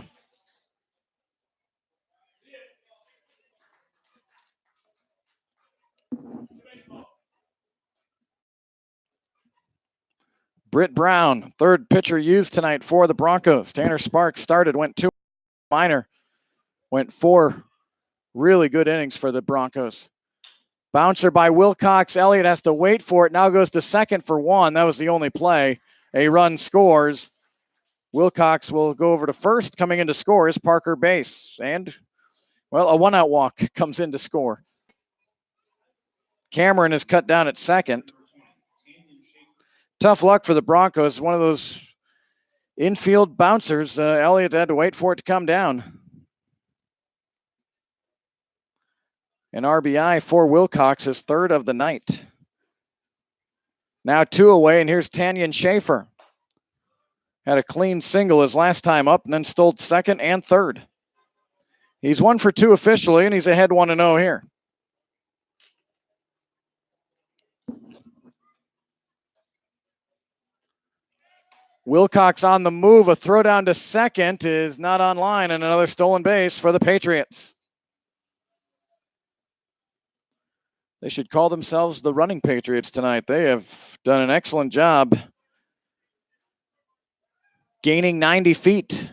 Speaker 1: Britt Brown, third pitcher used tonight for the Broncos. Tanner Sparks started, went 2 minor, went 4 really good innings for the Broncos. Bouncer by Wilcox. Elliott has to wait for it. Now goes to second for 1. That was the only play. A run scores. Wilcox will go over to first. Coming in to score is Parker Bass. And, well, a 1-out walk comes in to score. Cameron is cut down at second. Tough luck for the Broncos. One of those infield bouncers. Elliott had to wait for it to come down. An RBI for Wilcox, his 3rd of the night. Now 2 away, and here's Tanyan Schaefer. Had a clean single his last time up, and then stole 2nd and 3rd. He's 1 for 2 officially, and he's ahead 1-0 here. Wilcox on the move. A throw down to second is not on line, and another stolen base for the Patriots. They should call themselves the Running Patriots tonight. They have done an excellent job gaining 90 feet.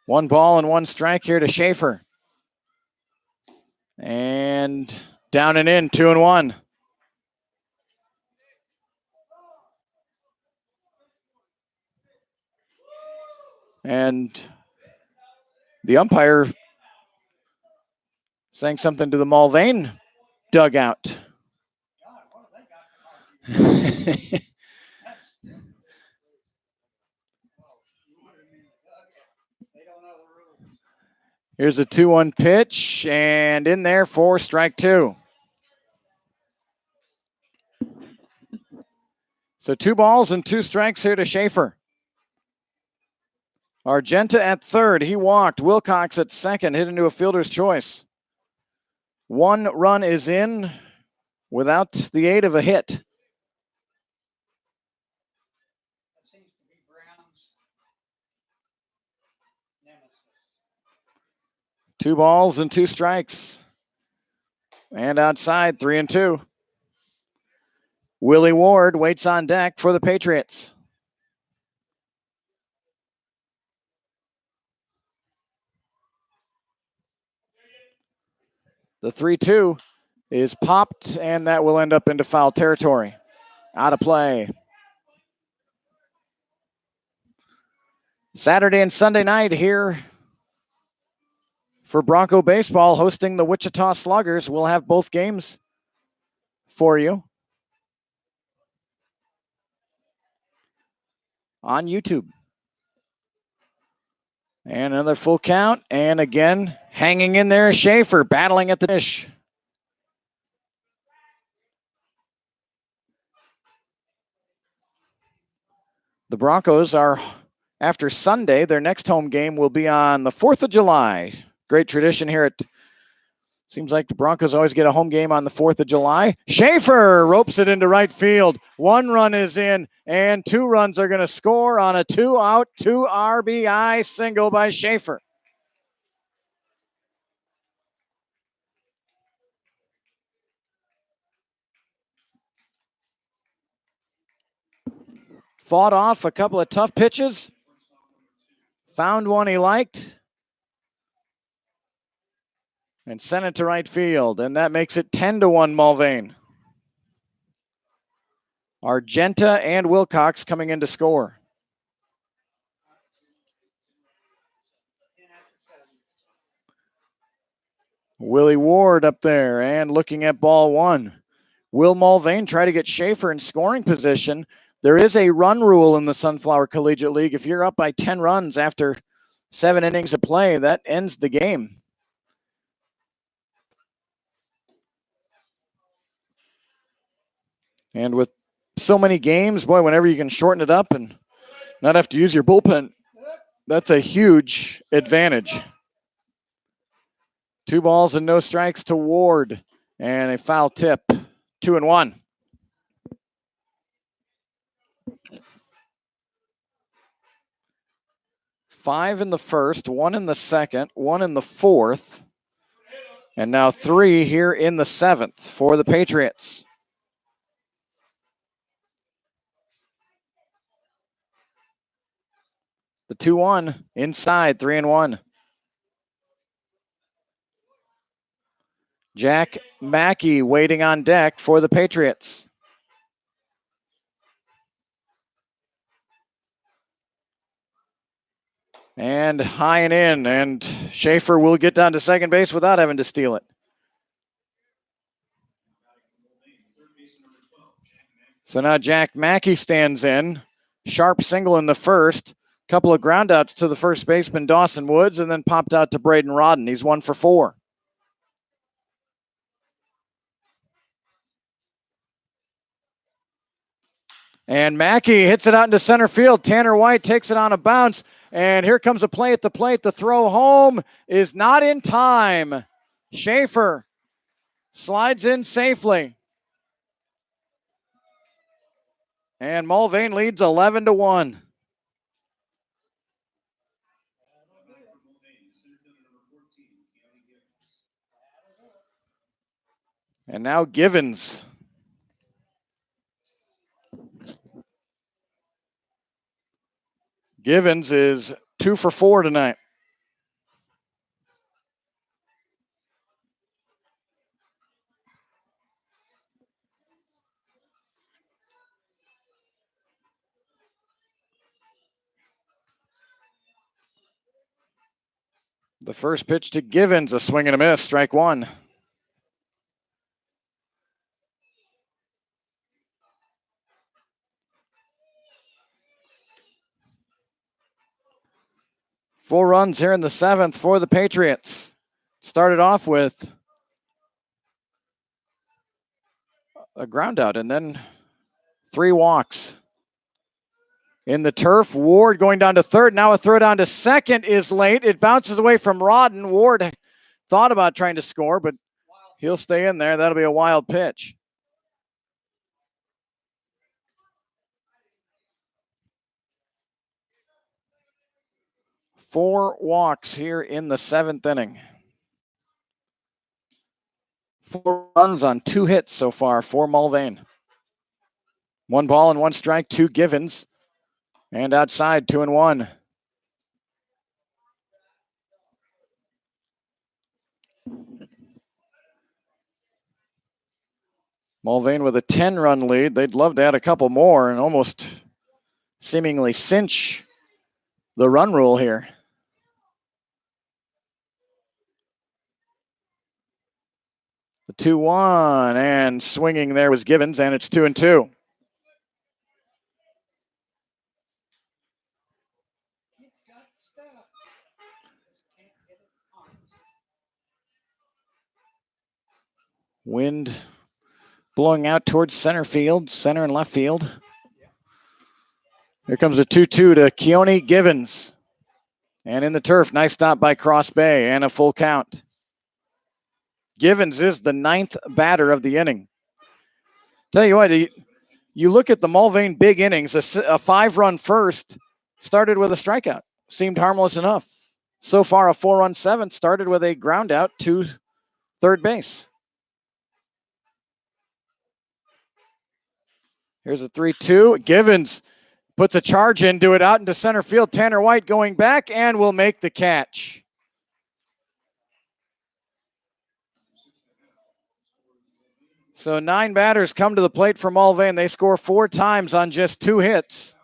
Speaker 1: One ball and 1 strike here to Schaefer. And down and in, 2-1. And the umpire saying something to the Mulvane dugout. Here's a 2-1 pitch, and in there for strike 2. So 2 balls and 2 strikes here to Schaefer. Argenta at third. He walked. Wilcox at second. Hit into a fielder's choice. 1 run is in without the aid of a hit. Two balls and 2 strikes. And outside, 3-2. Willie Ward waits on deck for the Patriots. The 3-2 is popped, and that will end up into foul territory. Out of play. Saturday and Sunday night here for Bronco baseball, hosting the Wichita Sluggers. We'll have both games for you on YouTube. And another full count. And again, hanging in there is Schaefer, battling at the dish. The Broncos are, after Sunday, their next home game will be on the 4th of July. Great tradition here at, seems like the Broncos always get a home game on the 4th of July. Schaefer ropes it into right field. 1 run is in, and 2 runs are going to score on a 2-out, 2 RBI single by Schaefer. fought off a couple of tough pitches, found one he liked, and sent it to right field. And that makes it 10-1 Mulvane. Argenta and Wilcox coming in to score. Willie Ward up there and looking at ball one. Will Mulvane try to get Schaefer in scoring position? There is a run rule in the Sunflower Collegiate League. If you're up by 10 runs after 7 innings of play, that ends the game. And with so many games, boy, whenever you can shorten it up and not have to use your bullpen, that's a huge advantage. 2 balls and no strikes to Ward, and a foul tip. 2-1. Five in the first, 1 in the second, 1 in the fourth, and now 3 here in the 7th for the Patriots. The 2-1 inside, 3-1. Jack Mackey waiting on deck for the Patriots. And high and in, and Schaefer will get down to second base without having to steal it. So now Jack Mackey stands in. Sharp single in the first. Couple of groundouts to the first baseman, Dawson Woods, and then popped out to Braden Rodden. He's 1 for 4. And Mackey hits it out into center field. Tanner White takes it on a bounce. And here comes a play at the plate. The throw home is not in time. Schaefer slides in safely. And Mulvane leads 11-1. And now Givens. Givens is 2 for 4 tonight. The first pitch to Givens, a swing and a miss, strike 1. Four runs here in the 7th for the Patriots. Started off with a ground out and then 3 walks. In the turf, Ward going down to third. Now a throw down to second is late. It bounces away from Rodden. Ward thought about trying to score, but he'll stay in there. That'll be a wild pitch. Four walks here in the 7th inning. 4 runs on 2 hits so far for Mulvane. 1 ball and 1 strike to Givens. And outside, 2-1. Mulvane with a 10-run lead. They'd love to add a couple more and almost seemingly cinch the run rule here. The 2-1, and swinging there was Givens, and it's 2-2. Wind blowing out towards center field, center and left field. Here comes a 2-2 to Keone Givens. And in the turf, nice stop by Cross Bay and a full count. Givens is the 9th batter of the inning. Tell you what, you look at the Mulvane big innings, a 5-run first started with a strikeout. Seemed harmless enough. So far, a 4-run 7th started with a ground out to third base. Here's a 3-2. Givens Puts a charge into it out into center field. Tanner White going back and will make the catch. So 9 batters come to the plate for Mulvane. They score 4 times on just 2 hits.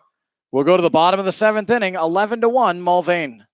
Speaker 1: We'll go to the bottom of the 7th inning, 11-1 Mulvane.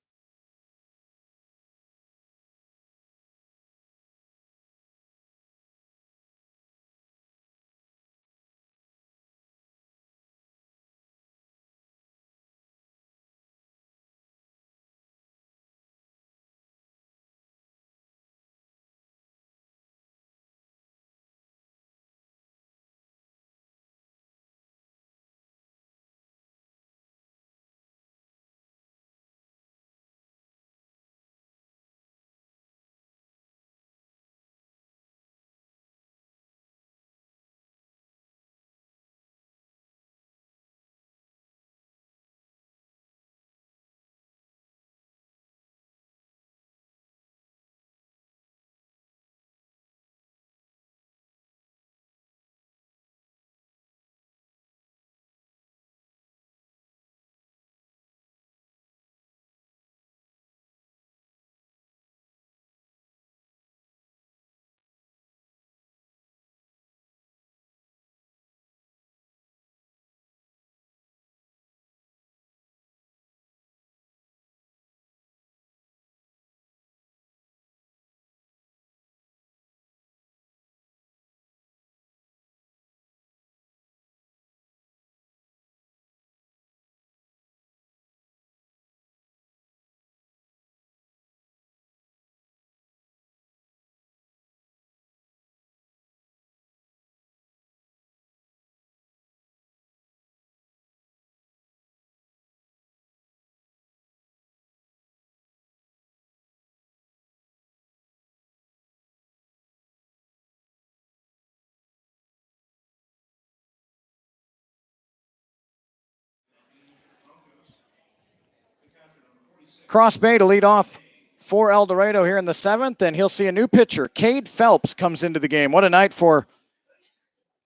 Speaker 1: Cross Bay to lead off for El Dorado here in the 7th, and he'll see a new pitcher. Cade Phelps comes into the game. What a night for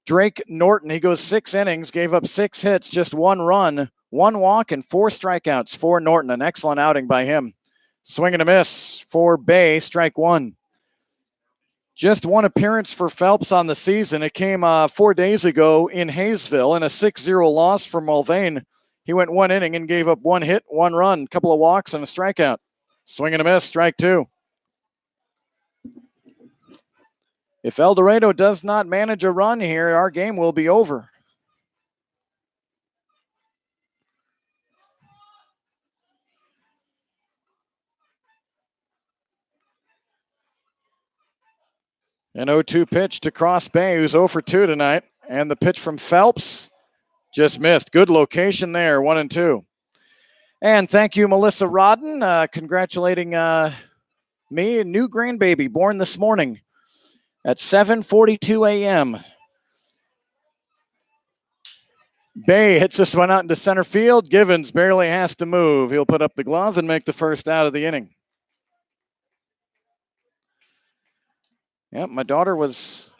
Speaker 1: Drake Norton. He goes 6 innings, gave up 6 hits, just 1 run, 1 walk, and 4 strikeouts for Norton. An excellent outing by him. Swing and a miss for Bay, strike 1. Just 1 appearance for Phelps on the season. It came 4 days ago in Hayesville in a 6-0 loss for Mulvane. He went 1 inning and gave up 1 hit, 1 run, a couple of walks, and a strikeout. Swing and a miss, strike 2. If El Dorado does not manage a run here, our game will be over. An 0-2 pitch to Cross Bay, who's 0 for 2 tonight. And the pitch from Phelps just missed. Good location there, 1-2. And thank you, Melissa Rodden, congratulating me, a new grandbaby born this morning at 7:42 a.m. Bay hits this one out into center field. Givens barely has to move. He'll put up the glove and make the first out of the inning. Yep, my daughter was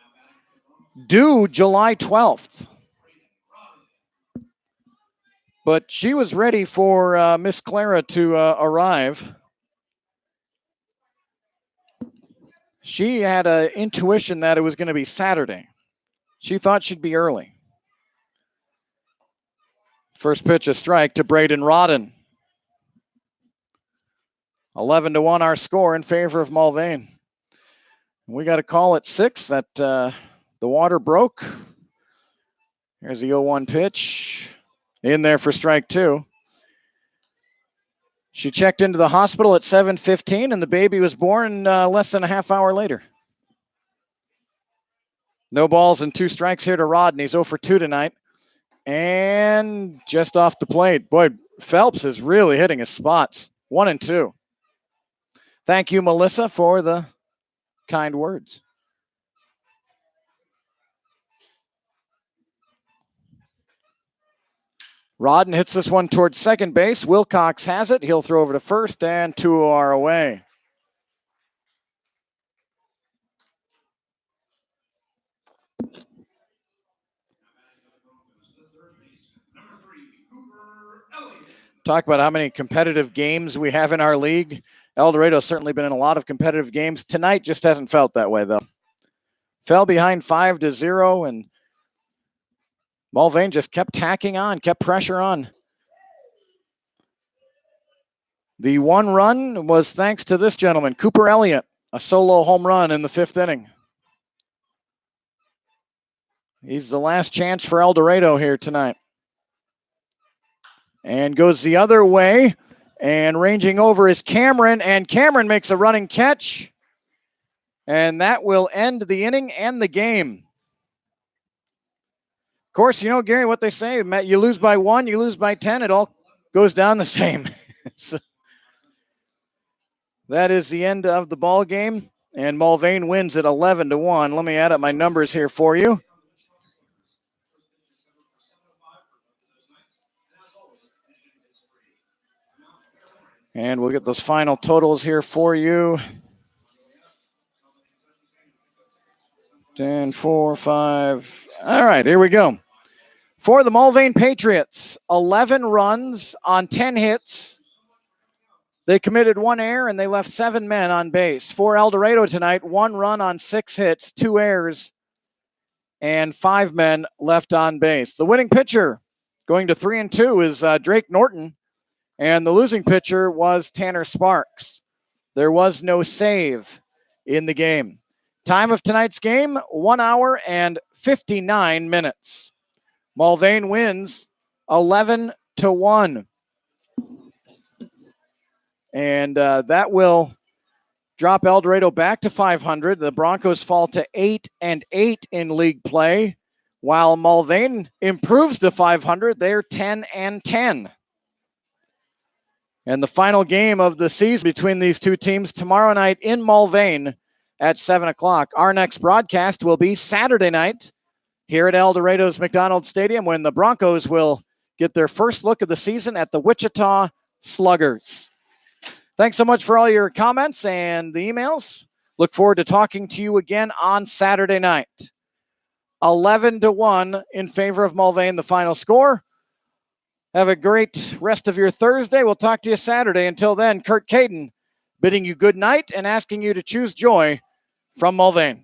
Speaker 1: due July 12th. But she was ready for Miss Clara to arrive. She had an intuition that it was going to be Saturday. She thought she'd be early. First pitch, a strike to Braden Rodden. 11-1 our score in favor of Mulvane. We got a call at 6 that the water broke. Here's the 0-1 pitch. In there for strike 2. She checked into the hospital at 7:15, and the baby was born less than a half hour later. No balls and 2 strikes here to Rodden. He's 0 for 2 tonight. And just off the plate. Boy, Phelps is really hitting his spots. 1-2. Thank you, Melissa, for the kind words. Rodden hits this one towards second base. Wilcox has it. He'll throw over to first, and 2 are away. Talk about how many competitive games we have in our league. El Dorado's certainly been in a lot of competitive games. Tonight just hasn't felt that way, though. Fell behind 5-0, and Mulvane just kept tacking on, kept pressure on. The one run was thanks to this gentleman, Cooper Elliott, a solo home run in the 5th inning. He's the last chance for El Dorado here tonight. And goes the other way, and ranging over is Cameron, and Cameron makes a running catch. And that will end the inning and the game. Of course, you know, Gary, what they say, you lose by 1, you lose by 10, it all goes down the same. So that is the end of the ball game, and Mulvane wins at 11-1. Let me add up my numbers here for you. And we'll get those final totals here for you. 10, 4, 5. All right, here we go. For the Mulvane Patriots, 11 runs on 10 hits. They committed 1 error, and they left 7 men on base. For El Dorado tonight, 1 run on 6 hits, 2 errors, and 5 men left on base. The winning pitcher going to 3-2 is Drake Norton, and the losing pitcher was Tanner Sparks. There was no save in the game. Time of tonight's game, 1 hour and 59 minutes. Mulvane wins 11-1. And that will drop El Dorado back to 500. The Broncos fall to 8-8 in league play, while Mulvane improves to 500. They're 10-10. And the final game of the season between these two teams tomorrow night in Mulvane at 7 o'clock. Our next broadcast will be Saturday night here at El Dorado's McDonald's Stadium, when the Broncos will get their first look of the season at the Wichita Sluggers. Thanks so much for all your comments and the emails. Look forward to talking to you again on Saturday night. 11-1 in favor of Mulvane, the final score. Have a great rest of your Thursday. We'll talk to you Saturday. Until then, Kurt Caden bidding you good night and asking you to choose joy from Mulvane.